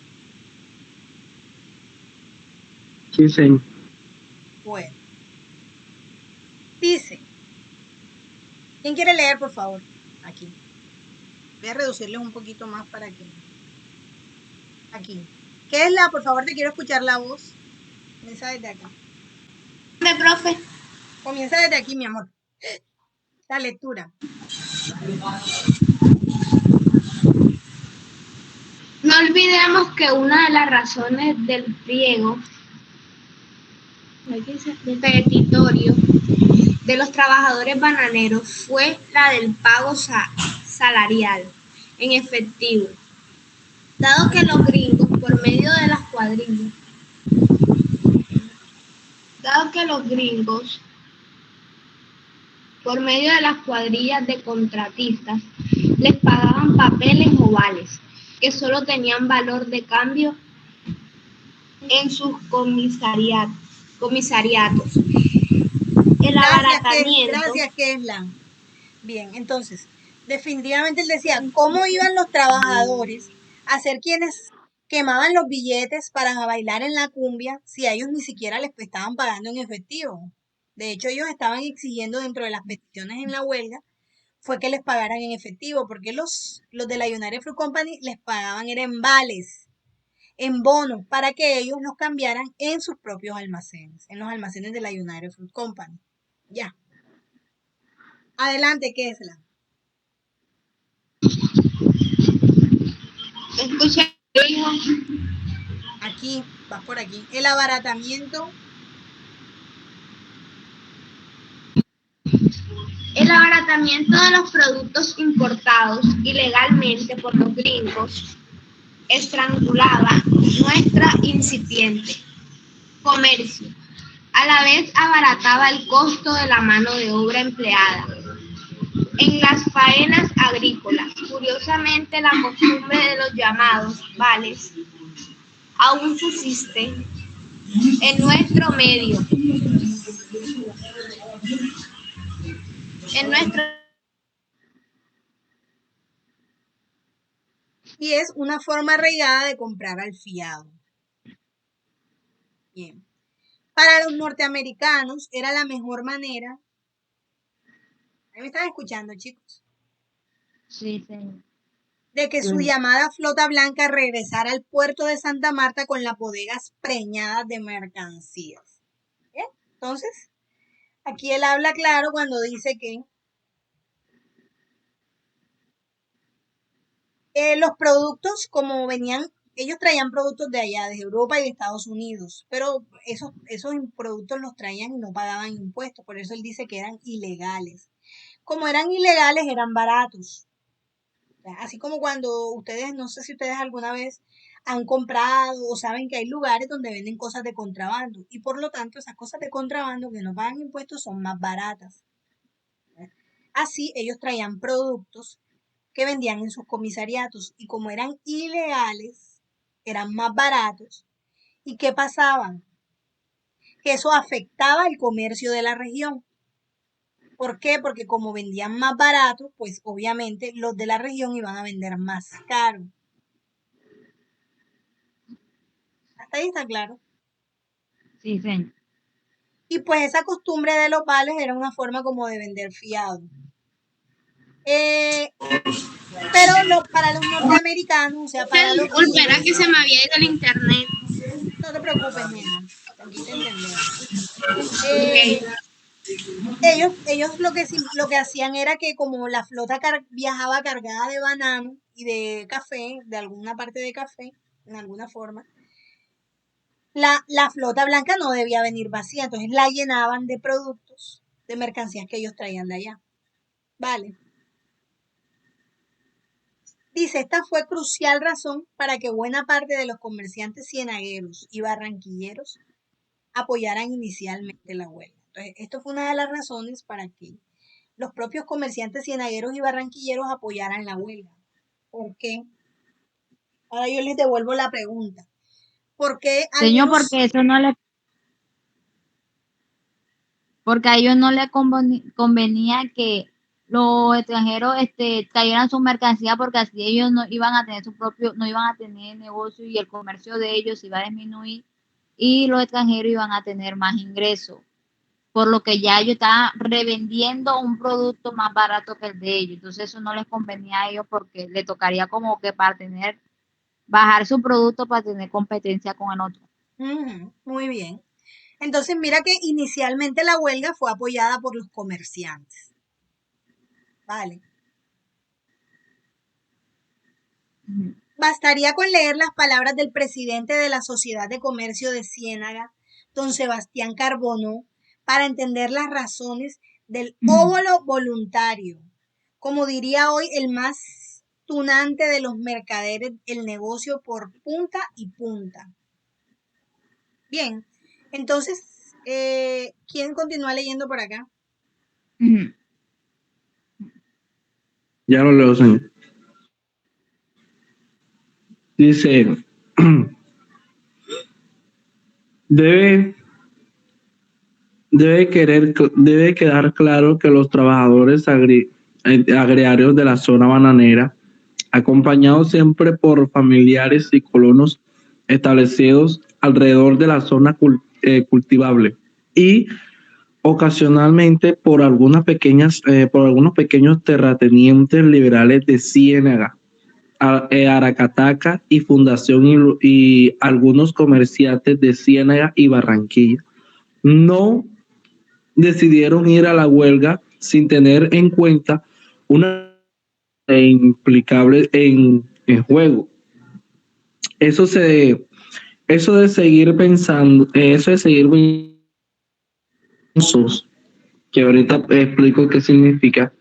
Sí, señor. Bueno. Dice, ¿quién quiere leer, por favor? Aquí. Voy a reducirles un poquito más para que... Aquí. ¿Qué es la? Por favor, te quiero escuchar la voz. Comienza desde acá. Profe. Comienza desde aquí, mi amor. La lectura. No olvidemos que una de las razones del pliego petitorio de los trabajadores bananeros fue la del pago salarial en efectivo, dado que los gringos por medio de las cuadrillas de contratistas les pagaban papeles ovales que solo tenían valor de cambio en sus comisariatos. El abaratamiento. Gracias, Keslan. Bien, entonces, definitivamente él decía, ¿cómo iban los trabajadores a ser quienes quemaban los billetes para bailar en la cumbia si a ellos ni siquiera les estaban pagando en efectivo? De hecho, ellos estaban exigiendo dentro de las peticiones en la huelga fue que les pagaran en efectivo, porque los de la United Fruit Company les pagaban era en vales, en bonos, para que ellos los cambiaran en sus propios almacenes, en los almacenes de la United Fruit Company. Ya. Adelante, Kesla. Escucha, hijo. Aquí, vas por aquí. El abaratamiento. El abaratamiento de los productos importados ilegalmente por los gringos estrangulaba nuestra incipiente comercio. A la vez abarataba el costo de la mano de obra empleada en las faenas agrícolas. Curiosamente, la costumbre de los llamados vales aún subsiste en nuestro medio. Y es una forma arraigada de comprar al fiado. Bien. Para los norteamericanos era la mejor manera. ¿Me están escuchando, chicos? Sí, señor. De que su llamada flota blanca regresara al puerto de Santa Marta con las bodegas preñadas de mercancías. ¿Bien? Entonces, aquí él habla claro cuando dice que los productos, como venían, ellos traían productos de allá, de Europa y de Estados Unidos, pero esos productos los traían y no pagaban impuestos, por eso él dice que eran ilegales. Como eran ilegales, eran baratos. Así como cuando ustedes, no sé si ustedes alguna vez han comprado o saben que hay lugares donde venden cosas de contrabando y por lo tanto esas cosas de contrabando que no pagan impuestos son más baratas. Así ellos traían productos que vendían en sus comisariatos y como eran ilegales, eran más baratos. ¿Y qué pasaba? Que eso afectaba el comercio de la región. ¿Por qué? Porque como vendían más barato, pues obviamente los de la región iban a vender más caro. Hasta ahí está claro. Sí, señor. Y pues esa costumbre de los vales era una forma como de vender fiado. Pero para los norteamericanos, o sea, para los Disculpe, era gringos, que se me había ido el internet. no te preocupes, nena, aquí te entendemos. Okay. Ellos lo que hacían era que como la flota viajaba cargada de banano y de café, de alguna parte de café, en alguna forma, la flota blanca no debía venir vacía, entonces la llenaban de productos, de mercancías que ellos traían de allá. Vale. Dice, esta fue crucial razón para que buena parte de los comerciantes cienagueros y barranquilleros apoyaran inicialmente la huelga. Entonces, esto fue una de las razones para que los propios comerciantes cienagueros y barranquilleros apoyaran la huelga. ¿Por qué? Ahora yo les devuelvo la pregunta. Porque Señor, algunos, porque a ellos no les convenía que los extranjeros trajeran su mercancía porque así ellos no iban a tener no iban a tener negocio y el comercio de ellos iba a disminuir y los extranjeros iban a tener más ingresos, por lo que ya ellos estaban revendiendo un producto más barato que el de ellos. Entonces eso no les convenía a ellos porque le tocaría como que bajar su producto para tener competencia con el otro. muy bien. Entonces mira que inicialmente la huelga fue apoyada por los comerciantes. Vale. Bastaría con leer las palabras del presidente de la Sociedad de Comercio de Ciénaga, don Sebastián Carbonó, para entender las razones del óbolo voluntario. Como diría hoy el más tunante de los mercaderes, el negocio por punta y punta. Bien, entonces, ¿quién continúa leyendo por acá? Ya lo leo, señor. Dice, debe, debe quedar claro que los trabajadores agrarios de la zona bananera, acompañados siempre por familiares y colonos establecidos alrededor de la zona cultivable y ocasionalmente por algunos pequeños terratenientes liberales de Ciénaga, Aracataca y Fundación y algunos comerciantes de Ciénaga y Barranquilla no decidieron ir a la huelga sin tener en cuenta una implicable en juego. Eso de seguir pensando, eso de seguir mozos, que ahorita explico qué significa,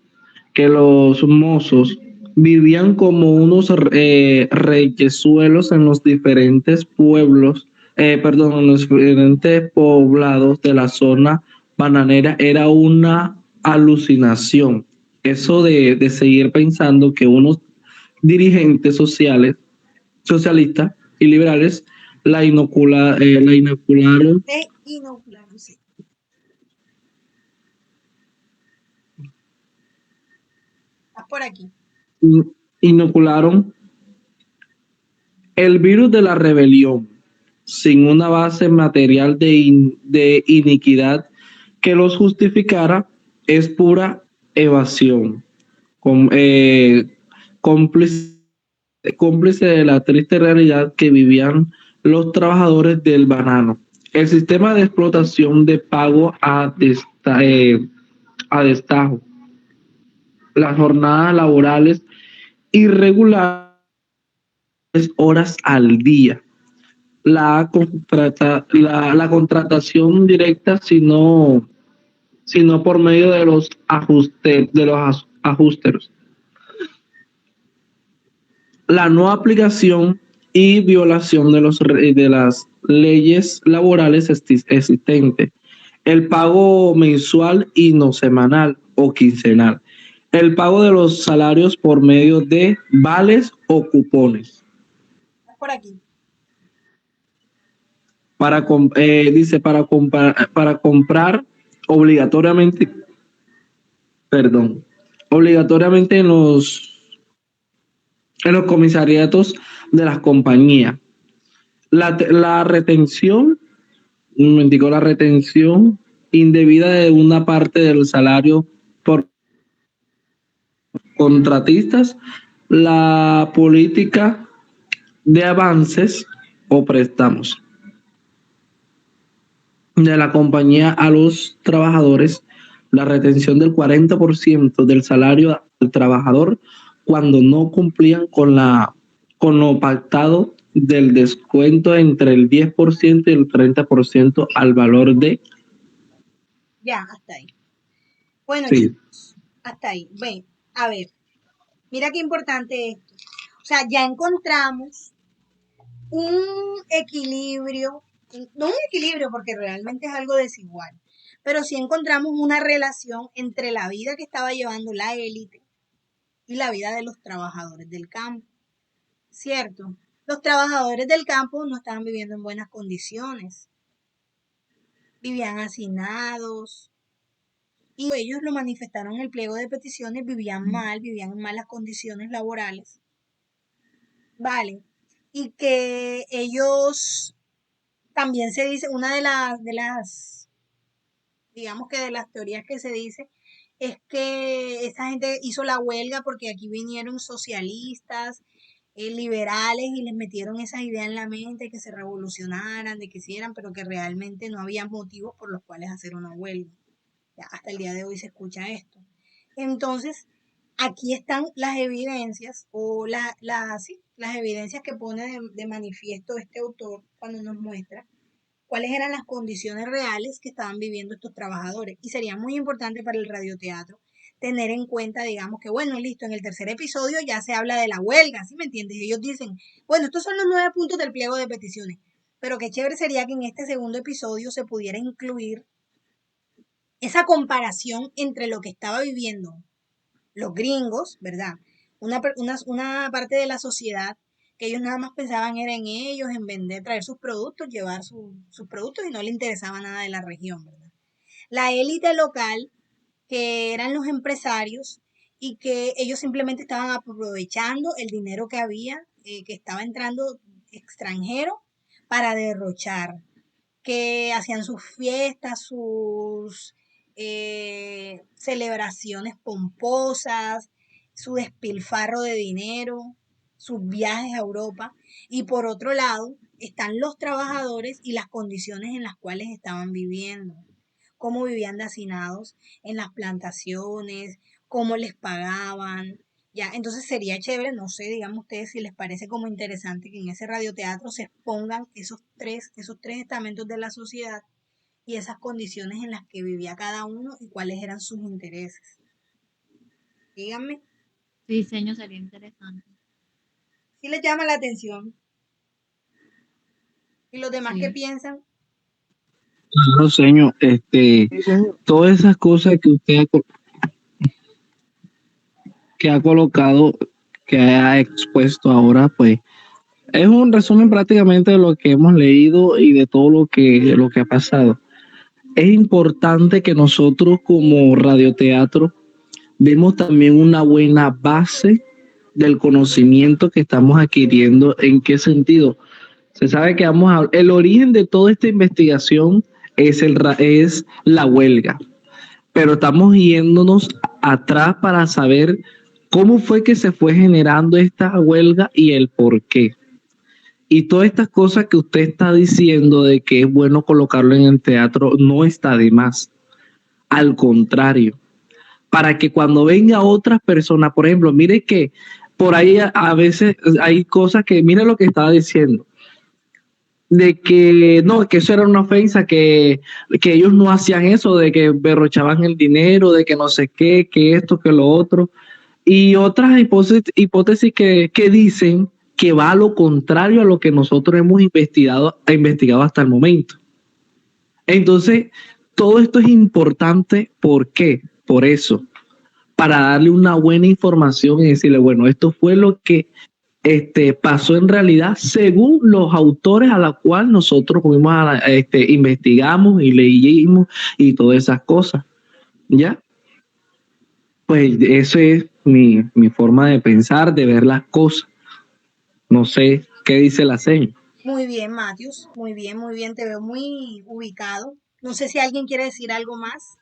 que los mozos vivían como unos reyesuelos en los diferentes pueblos, en los diferentes poblados de la zona bananera, era una alucinación. Eso de seguir pensando que unos dirigentes socialistas y liberales la inocularon. Inocularon, sí. Estás por aquí. Inocularon el virus de la rebelión sin una base material de iniquidad que los justificara es pura evasión, cómplice, cómplice de la triste realidad que vivían los trabajadores del banano. El sistema de explotación de pago a destajo, las jornadas laborales irregulares, horas al día, la contratación directa, sino por medio de los ajusteros, la no aplicación y violación de las leyes laborales existentes, el pago mensual y no semanal o quincenal, el pago de los salarios por medio de vales o cupones. Por aquí. Dice para comprar obligatoriamente en los comisariatos de las compañías. La retención indebida de una parte del salario por contratistas, la política de avances o préstamos de la compañía a los trabajadores, la retención del 40% del salario al trabajador cuando no cumplían con lo pactado del descuento entre el 10% y el 30% al valor de... Ya, hasta ahí. Bueno, Sí. chicos, hasta ahí. Ven, a ver, mira qué importante esto. O sea, ya encontramos un equilibrio, no un equilibrio porque realmente es algo desigual, pero sí encontramos una relación entre la vida que estaba llevando la élite y la vida de los trabajadores del campo, ¿cierto? Los trabajadores del campo no estaban viviendo en buenas condiciones, vivían hacinados, y ellos lo manifestaron en el pliego de peticiones, vivían mal, vivían en malas condiciones laborales, ¿vale? Y que ellos, también se dice, una de las, digamos que de las teorías que se dice, es que esa gente hizo la huelga porque aquí vinieron socialistas, liberales, y les metieron esas ideas en la mente, que se revolucionaran, de que hicieran, pero que realmente no había motivos por los cuales hacer una huelga. Ya hasta el día de hoy se escucha esto. Entonces, aquí están las evidencias, o sí, las evidencias que pone de manifiesto este autor cuando nos muestra cuáles eran las condiciones reales que estaban viviendo estos trabajadores. Y sería muy importante para el radioteatro tener en cuenta, digamos, que bueno, listo, en el tercer episodio ya se habla de la huelga, ¿sí me entiendes? Y ellos dicen, bueno, estos son los 9 puntos del pliego de peticiones, pero qué chévere sería que en este segundo episodio se pudiera incluir esa comparación entre lo que estaba viviendo los gringos, ¿verdad? Una parte de la sociedad que ellos nada más pensaban era en ellos, en vender, traer sus productos, llevar sus productos, y no le interesaba nada de la región, ¿verdad? La élite local, que eran los empresarios, y que ellos simplemente estaban aprovechando el dinero que había, que estaba entrando extranjero, para derrochar, que hacían sus fiestas, sus celebraciones pomposas, su despilfarro de dinero, sus viajes a Europa. Y por otro lado están los trabajadores y las condiciones en las cuales estaban viviendo, cómo vivían de hacinados en las plantaciones, cómo les pagaban. Ya, entonces sería chévere, no sé, digamos ustedes si les parece como interesante que en ese radioteatro se expongan esos tres estamentos de la sociedad y esas condiciones en las que vivía cada uno y cuáles eran sus intereses. Díganme Sí, diseño sería interesante. si les llama la atención. ¿Y los demás qué Sí. piensan? Claro, señor, Sí, señor. todas esas cosas que usted que ha colocado, que ha expuesto ahora, pues es un resumen prácticamente de lo que hemos leído y de todo lo que ha pasado. Es importante que nosotros como radioteatro demos también una buena base del conocimiento que estamos adquiriendo. ¿En qué sentido? Se sabe que el origen de toda esta investigación es la huelga, pero estamos yéndonos atrás para saber cómo fue que se fue generando esta huelga y el por qué. Y todas estas cosas que usted está diciendo de que es bueno colocarlo en el teatro no está de más. Al contrario, para que cuando venga otras personas, por ejemplo, mire que por ahí a veces hay cosas que, mire lo que estaba diciendo, de que no, que eso era una ofensa, que ellos no hacían eso, de que derrochaban el dinero, de que no sé qué, que esto, que lo otro. Y otras hipótesis que dicen que va a lo contrario a lo que nosotros hemos investigado hasta el momento. Entonces, todo esto es importante. ¿Por qué? Por eso, para darle una buena información y decirle, bueno, esto fue lo que pasó en realidad según los autores a la cual nosotros investigamos y leímos y todas esas cosas. ¿Ya? Pues eso es mi forma de pensar, de ver las cosas. No sé qué dice la señora. Muy bien, Matius. Muy bien, te veo muy ubicado. No sé si alguien quiere decir algo más.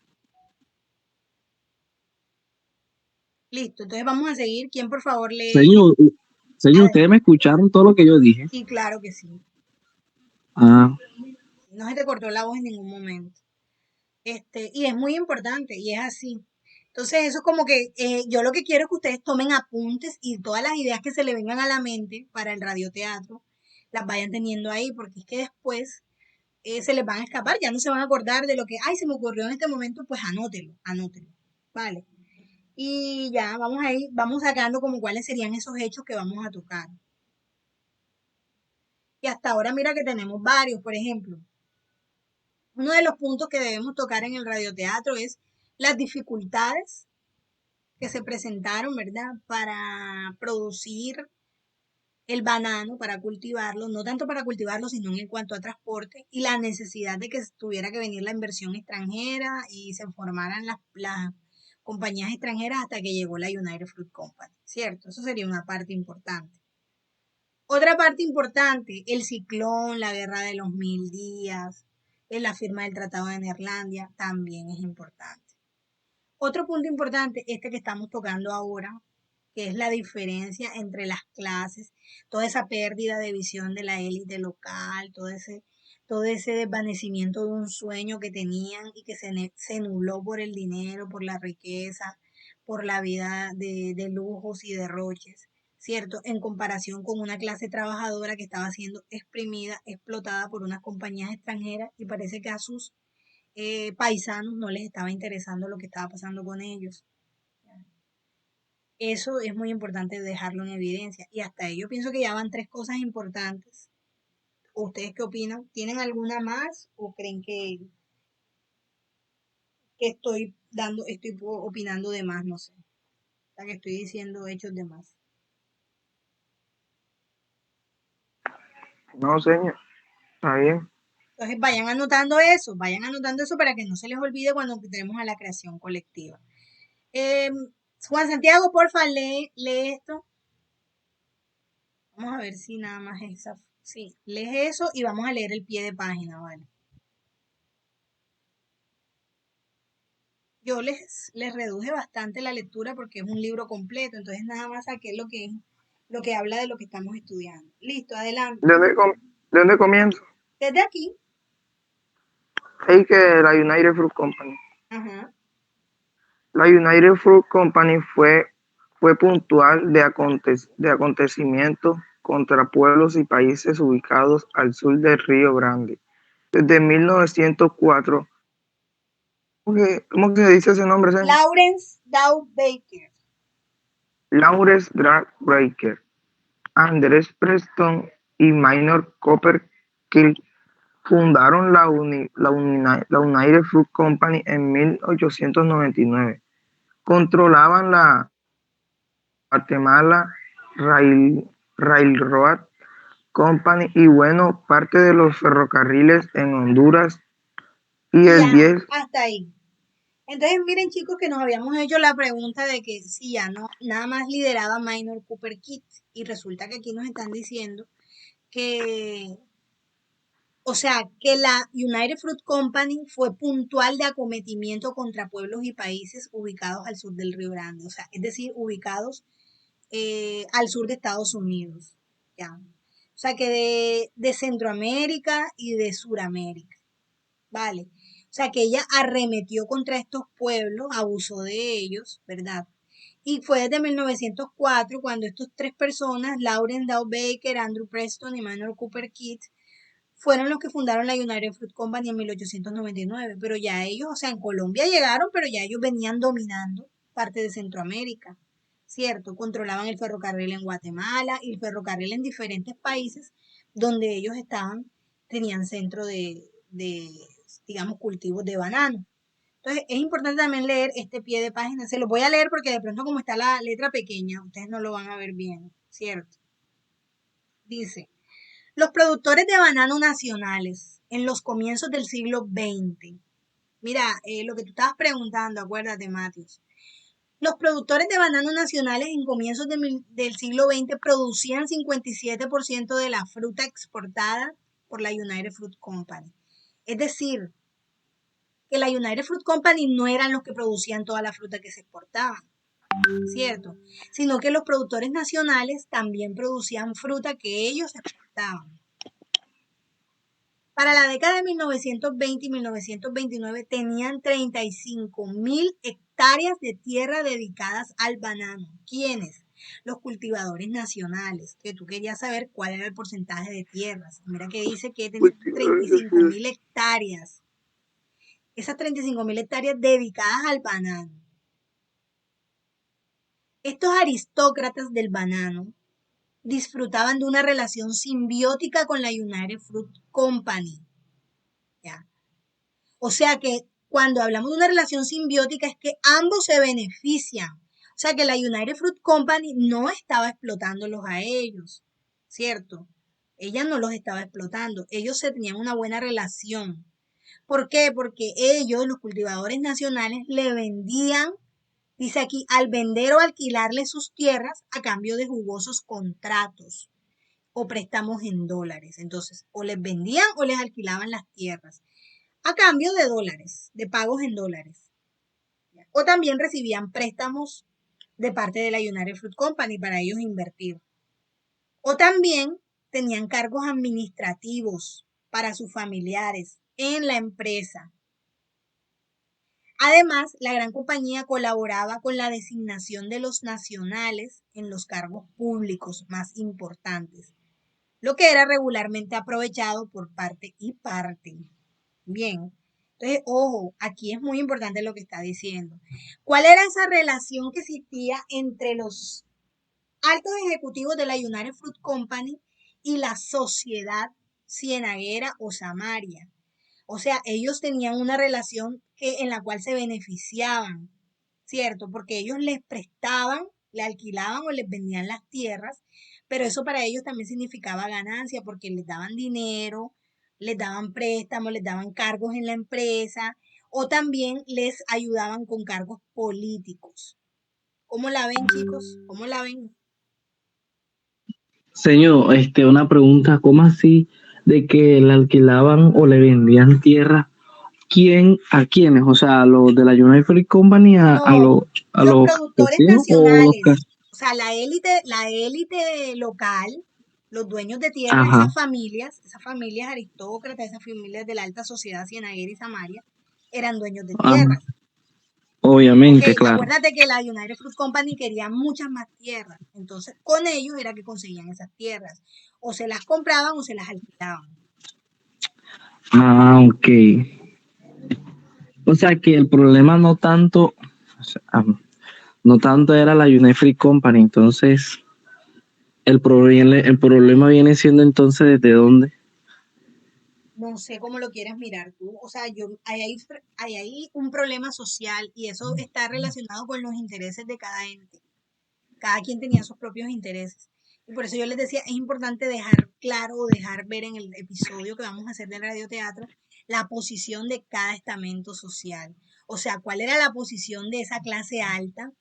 Listo, entonces vamos a seguir. ¿Quién por favor lee? Señor, ustedes me escucharon todo lo que yo dije. Sí, claro que sí. Ah, No se te cortó la voz en ningún momento. Y es muy importante, y es así. Entonces, eso es como que yo lo que quiero es que ustedes tomen apuntes y todas las ideas que se le vengan a la mente para el radioteatro las vayan teniendo ahí, porque es que después se les van a escapar, ya no se van a acordar de lo que, ay, se me ocurrió en este momento, pues anótelo, anótelo. Vale. Y ya vamos ahí, vamos sacando como cuáles serían esos hechos que vamos a tocar. Y hasta ahora mira que tenemos varios, por ejemplo. Uno de los puntos que debemos tocar en el radioteatro es las dificultades que se presentaron, ¿verdad? Para producir el banano para cultivarlo, no tanto para cultivarlo, sino en cuanto a transporte y la necesidad de que tuviera que venir la inversión extranjera y se formaran las compañías extranjeras hasta que llegó la United Fruit Company, ¿cierto? Eso sería una parte importante. Otra parte importante, el ciclón, la guerra de los 1000 días, la firma del Tratado de Neerlandia, también es importante. Otro punto importante, este que estamos tocando ahora, que es la diferencia entre las clases, toda esa pérdida de visión de la élite local, todo ese desvanecimiento de un sueño que tenían y que se nubló por el dinero, por la riqueza, por la vida de lujos y derroches, ¿cierto? En comparación con una clase trabajadora que estaba siendo exprimida, explotada por unas compañías extranjeras y parece que a sus paisanos no les estaba interesando lo que estaba pasando con ellos. Eso es muy importante dejarlo en evidencia. Y hasta ahí yo pienso que ya van 3 cosas importantes. ¿Ustedes qué opinan? ¿Tienen alguna más o creen que estoy opinando de más? No sé. O sea, que estoy diciendo hechos de más. No, señor, está bien. Entonces vayan anotando eso para que no se les olvide cuando tenemos a la creación colectiva. Juan Santiago, porfa, lee esto. Vamos a ver si nada más es esa. Sí, lees eso y vamos a leer el pie de página, ¿vale? Yo les reduje bastante la lectura porque es un libro completo, entonces nada más saqué lo que habla de lo que estamos estudiando. Listo, adelante. ¿De dónde comienzo? Desde aquí. Hay que la United Fruit Company. Ajá. La United Fruit Company fue puntual de acontecimientos contra pueblos y países ubicados al sur del Río Grande. Desde 1904, ¿cómo que se dice ese nombre, señor? Lawrence Dow Baker. Lawrence Dow Baker, Andrés Preston y Minor Cooper Kirk fundaron la United Fruit Company en 1899. Controlaban la Guatemala Railroad Company y bueno, parte de los ferrocarriles en Honduras y el Ya, 10. hasta ahí. Entonces, miren, chicos, que nos habíamos hecho la pregunta de que si ya no, nada más lideraba Minor Cooper Kit. Y resulta que aquí nos están diciendo que, o sea, que la United Fruit Company fue puntual de acometimiento contra pueblos y países ubicados al sur del Río Grande. O sea, es decir, ubicados al sur de Estados Unidos. ¿Ya? O sea, que de Centroamérica y de Suramérica. ¿Vale? O sea, que ella arremetió contra estos pueblos, abusó de ellos, ¿verdad? Y fue desde 1904 cuando estas 3 personas, Lauren Dow Baker, Andrew Preston y Manuel Cooper Kidd, fueron los que fundaron la United Fruit Company en 1899. Pero ya ellos, o sea, en Colombia llegaron, pero ya ellos venían dominando parte de Centroamérica, ¿cierto? Controlaban el ferrocarril en Guatemala y el ferrocarril en diferentes países donde ellos tenían centro de digamos, cultivos de banano. Entonces, es importante también leer este pie de página. Se lo voy a leer porque de pronto como está la letra pequeña, ustedes no lo van a ver bien, ¿cierto? Dice, los productores de banano nacionales en los comienzos del siglo XX. Mira, lo que tú estabas preguntando, acuérdate, Matius. Los productores de banano nacionales en comienzos del siglo XX producían 57% de la fruta exportada por la United Fruit Company. Es decir, que la United Fruit Company no eran los que producían toda la fruta que se exportaba, ¿cierto? Sino que los productores nacionales también producían fruta que ellos exportaban. Para la década de 1920 y 1929 tenían 35.000 hectáreas de tierra dedicadas al banano. ¿Quiénes? Los cultivadores nacionales, que tú querías saber cuál era el porcentaje de tierras. Mira que dice que tenían 35.000 hectáreas. Esas 35.000 hectáreas dedicadas al banano. Estos aristócratas del banano disfrutaban de una relación simbiótica con la United Fruit Company. ¿Ya? O sea que cuando hablamos de una relación simbiótica es que ambos se benefician. O sea que la United Fruit Company no estaba explotándolos a ellos. ¿cierto? Ella no los estaba explotando, ellos se tenían una buena relación. ¿Por qué? Porque ellos, los cultivadores nacionales, le vendían, dice aquí, al vender o alquilarle sus tierras a cambio de jugosos contratos o préstamos en dólares. Entonces, o les vendían o les alquilaban las tierras a cambio de dólares, de pagos en dólares. O también recibían préstamos de parte de la United Fruit Company para ellos invertir. O también tenían cargos administrativos para sus familiares en la empresa. Además, la gran compañía colaboraba con la designación de los nacionales en los cargos públicos más importantes, lo que era regularmente aprovechado por parte y parte. Bien, entonces, ojo, aquí es muy importante lo que está diciendo. ¿Cuál era esa relación que existía entre los altos ejecutivos de la United Fruit Company y la sociedad cienaguera o Samaria? O sea, ellos tenían una relación en la cual se beneficiaban, ¿cierto? Porque ellos les prestaban, le alquilaban o les vendían las tierras, pero eso para ellos también significaba ganancia porque les daban dinero, les daban préstamos, les daban cargos en la empresa o también les ayudaban con cargos políticos. ¿Cómo la ven, chicos? ¿Cómo la ven? Señor, una pregunta, ¿cómo así de que le alquilaban o le vendían tierra? ¿Quién a quiénes? O sea, a los de la United Fruit Company, No, a los los productores campesinos o los nacionales, o sea, la élite local, los dueños de tierra, Ajá, esas familias aristócratas, esas familias de la alta sociedad cienaguera y samaria, eran dueños de ajá, tierras. Ok, obviamente, claro. acuérdate que la United Fruit Company quería muchas más tierras, entonces con ellos era que conseguían esas tierras, o se las compraban o se las alquilaban. Ah, ok. O sea que el problema no tanto, o sea, no tanto era la United Fruit Company, entonces el problema viene siendo entonces desde dónde. No sé cómo lo quieres mirar tú. O sea, hay ahí un problema social y eso está relacionado con los intereses de cada ente. Cada quien tenía sus propios intereses. Y por eso yo les decía, es importante dejar claro o dejar ver en el episodio que vamos a hacer del radioteatro la posición de cada estamento social. O sea, cuál era la posición de esa clase alta,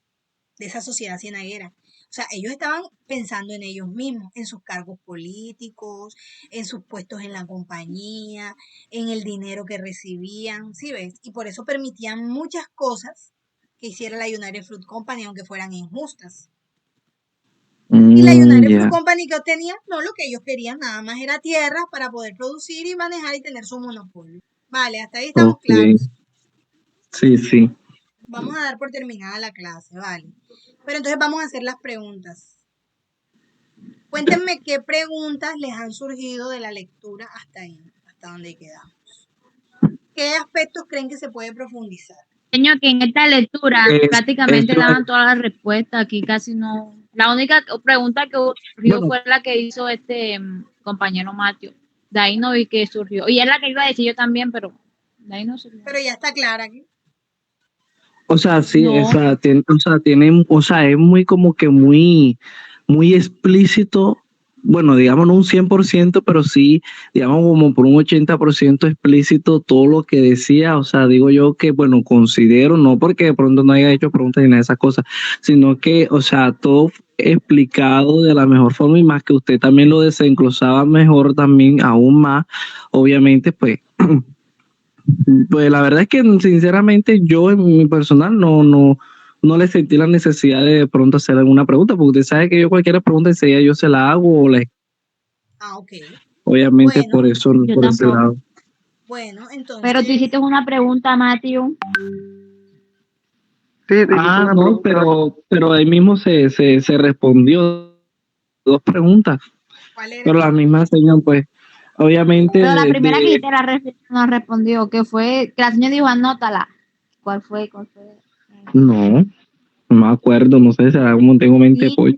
de esa sociedad cienaguera. O sea, ellos estaban pensando en ellos mismos, en sus cargos políticos, en sus puestos en la compañía, en el dinero que recibían, ¿sí ves? Y por eso permitían muchas cosas que hiciera la United Fruit Company, aunque fueran injustas. Y la United Fruit Ya, Company que obtenía, no, lo que ellos querían nada más era tierra para poder producir y manejar y tener su monopolio. Vale, hasta ahí estamos ok, claros. sí, sí. Vamos a dar por terminada la clase, vale. Pero entonces vamos a hacer las preguntas. Cuéntenme qué preguntas les han surgido de la lectura hasta ahí, hasta donde quedamos. ¿Qué aspectos creen que se puede profundizar? Señor, que en esta lectura prácticamente Esto daban todas las respuestas, aquí casi no. La única pregunta que surgió bueno, fue la que hizo este compañero Mateo. De ahí no vi que surgió. Y es la que iba a decir yo también, pero de ahí no surgió. Pero ya está clara aquí. o sea, sí, No. o sea, es muy como que muy explícito, bueno, digamos no un 100%, pero sí, digamos como por un 80% explícito todo lo que decía, o sea, digo yo que, bueno, considero, no porque de pronto no haya hecho preguntas ni nada de esas cosas, sino que, o sea, todo fue explicado de la mejor forma y más que usted también lo desenglosaba mejor también, aún más, obviamente, pues la verdad es que sinceramente yo en mi personal no le sentí la necesidad de pronto hacer alguna pregunta, porque usted sabe que yo cualquier pregunta enseguida yo se la hago Ah, ok. obviamente Bueno, por eso, Yo por ese tampoco. lado. bueno, Pero tú entonces, hiciste una pregunta, Mateo. Sí, te hice Ah, una no, pregunta. pero ahí mismo se respondió dos preguntas, ¿cuál era? pero la misma señora, pues, obviamente Pero la primera que hiciste no respondió, que fue, que la señora dijo, anótala. ¿Cuál fue? ¿Cuál fue? no me acuerdo, no sé, será como tengo mente de Sí, pollo.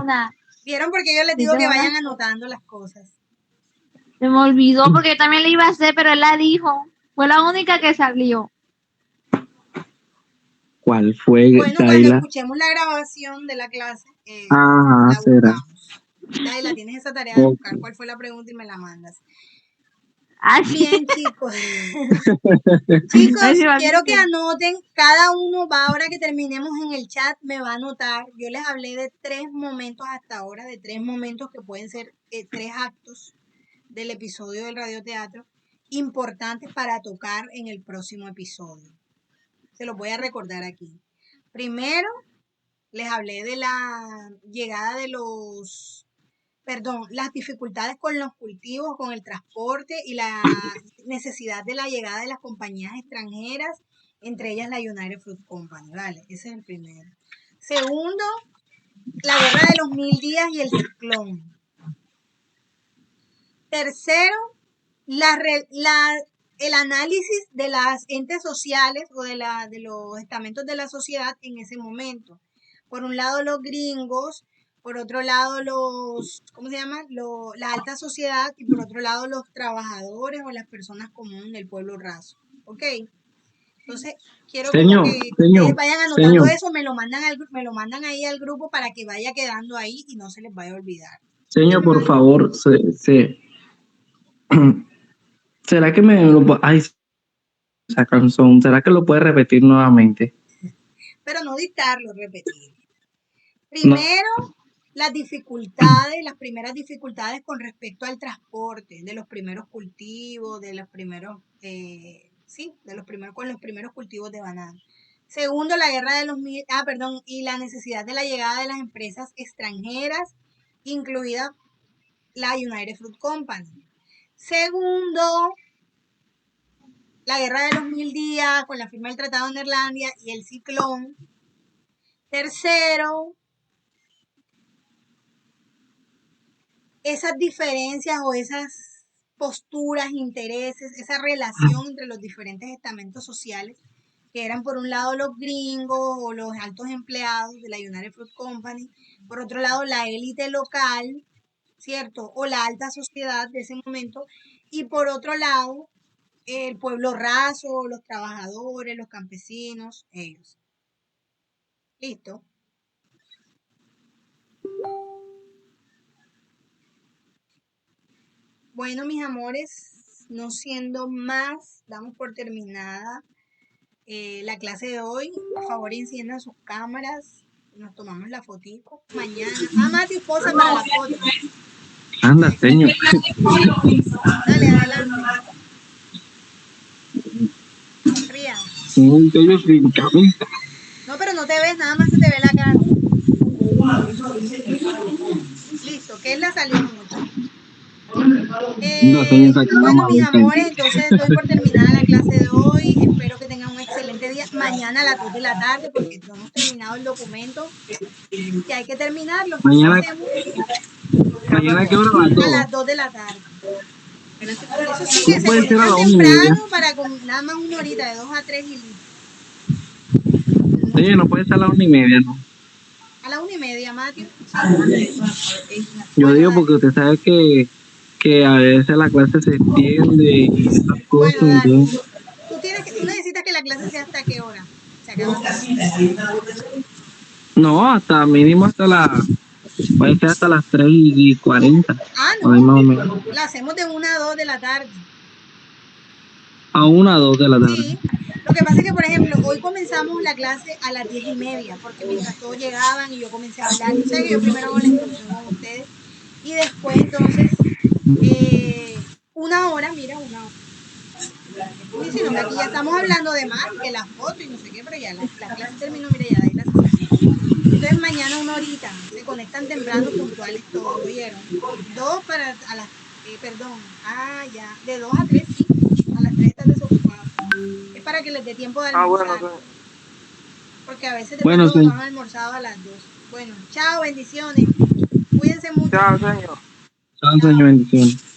una. ¿Vieron por qué yo les digo Dice que una. vayan anotando las cosas? Se me olvidó porque yo también le iba a hacer, pero él la dijo. Fue la única que salió. ¿Cuál fue, Bueno, cuando Daila? escuchemos la grabación de la clase, Ajá, la será. buscamos. Daila, tienes esa tarea de buscar cuál fue la pregunta y me la mandas. Ay, Bien, chicos. Chicos, Ay, sí, quiero vale. que anoten, cada uno va, ahora que terminemos en el chat, me va a anotar. Yo les hablé de 3 momentos hasta ahora, de 3 momentos que pueden ser 3 actos del episodio del radioteatro importantes para tocar en el próximo episodio. Se los voy a recordar aquí. Primero, les hablé de la llegada de las dificultades con los cultivos, con el transporte y la necesidad de la llegada de las compañías extranjeras, entre ellas la United Fruit Company, ¿vale? Ese es el primero. Segundo, la guerra de los 1000 días y el ciclón. Tercero, el análisis de las entes sociales o de los estamentos de la sociedad en ese momento. Por un lado los gringos, por otro lado ¿cómo se llama? La alta sociedad y por otro lado los trabajadores o las personas comunes del pueblo raso. ¿Ok? Entonces, quiero como que ustedes vayan anotando eso, me lo mandan ahí al grupo para que vaya quedando ahí y no se les vaya a olvidar. Señor, por favor, ¿será que ay, esa canción, ¿será que lo puede repetir nuevamente? Pero no dictarlo, repetir. Primero, las primeras dificultades con respecto al transporte de los primeros cultivos, con los primeros cultivos de banano. Segundo, la guerra de los y la necesidad de la llegada de las empresas extranjeras, incluida la United Fruit Company. Segundo, la guerra de los 1000 días con la firma del Tratado de Neerlandia y el ciclón. Tercero, esas diferencias o esas posturas, intereses, esa relación entre los diferentes estamentos sociales, que eran por un lado los gringos o los altos empleados de la United Fruit Company, por otro lado la élite local, ¿cierto? O la alta sociedad de ese momento, y por otro lado el pueblo raso, los trabajadores, los campesinos, ellos. ¿Listo? Bueno, mis amores, no siendo más, damos por terminada la clase de hoy. Por favor, enciendan sus cámaras. Nos tomamos la fotico. Mañana. Mati, posa para la foto. Anda, señor. Dale, adelante. Ría. No, pero no te ves, nada más se te ve la cara. Listo, que él la salió mucho. Bueno, mis amores, entonces doy por terminada la clase de hoy. Espero que tengan un excelente día. Mañana a las 2 de la tarde, porque no hemos terminado el documento y hay que terminarlo. Mañana, ¿qué hora? A las 2 de la tarde. Eso sí, que No se puede ser a conectan la 1:30. temprano para con nada más una horita, de 2 a 3 y listo. Oye, no puede ser a la 1:30, ¿no? A la 1:30, Matthew. Yo digo porque usted sabe que a veces la clase se extiende y esas cosas. Bueno, dale. Tú necesitas que la clase sea hasta qué hora. Se acaba. No, hasta mínimo puede ser hasta las 3:40. Ah, Ahí más o no. menos. La hacemos de 1 a 2 de la tarde. A 1 a 2 de la tarde. Sí. Lo que pasa es que, por ejemplo, hoy comenzamos la clase a las 10:30, porque mientras todos llegaban y yo comencé a hablar, yo sé que yo primero hago la introducción con ustedes y después entonces 1 hora, mira, 1 hora. Sí, sino que aquí ya estamos hablando de más, que las fotos y no sé qué, pero ya la clase terminó, mira, ya de ahí la sesión. Entonces mañana 1 horita, se conectan temprano, puntuales todos, ¿oyeron? 2 para a las, ya, de 2 a 3, sí, a las 3 están desocupados. Es para que les dé tiempo de almorzar. Bueno, porque a veces de pronto no han almorzado a las 2. Bueno, chao, bendiciones. Cuídense mucho. chao, señor. Chao, señor, bendiciones.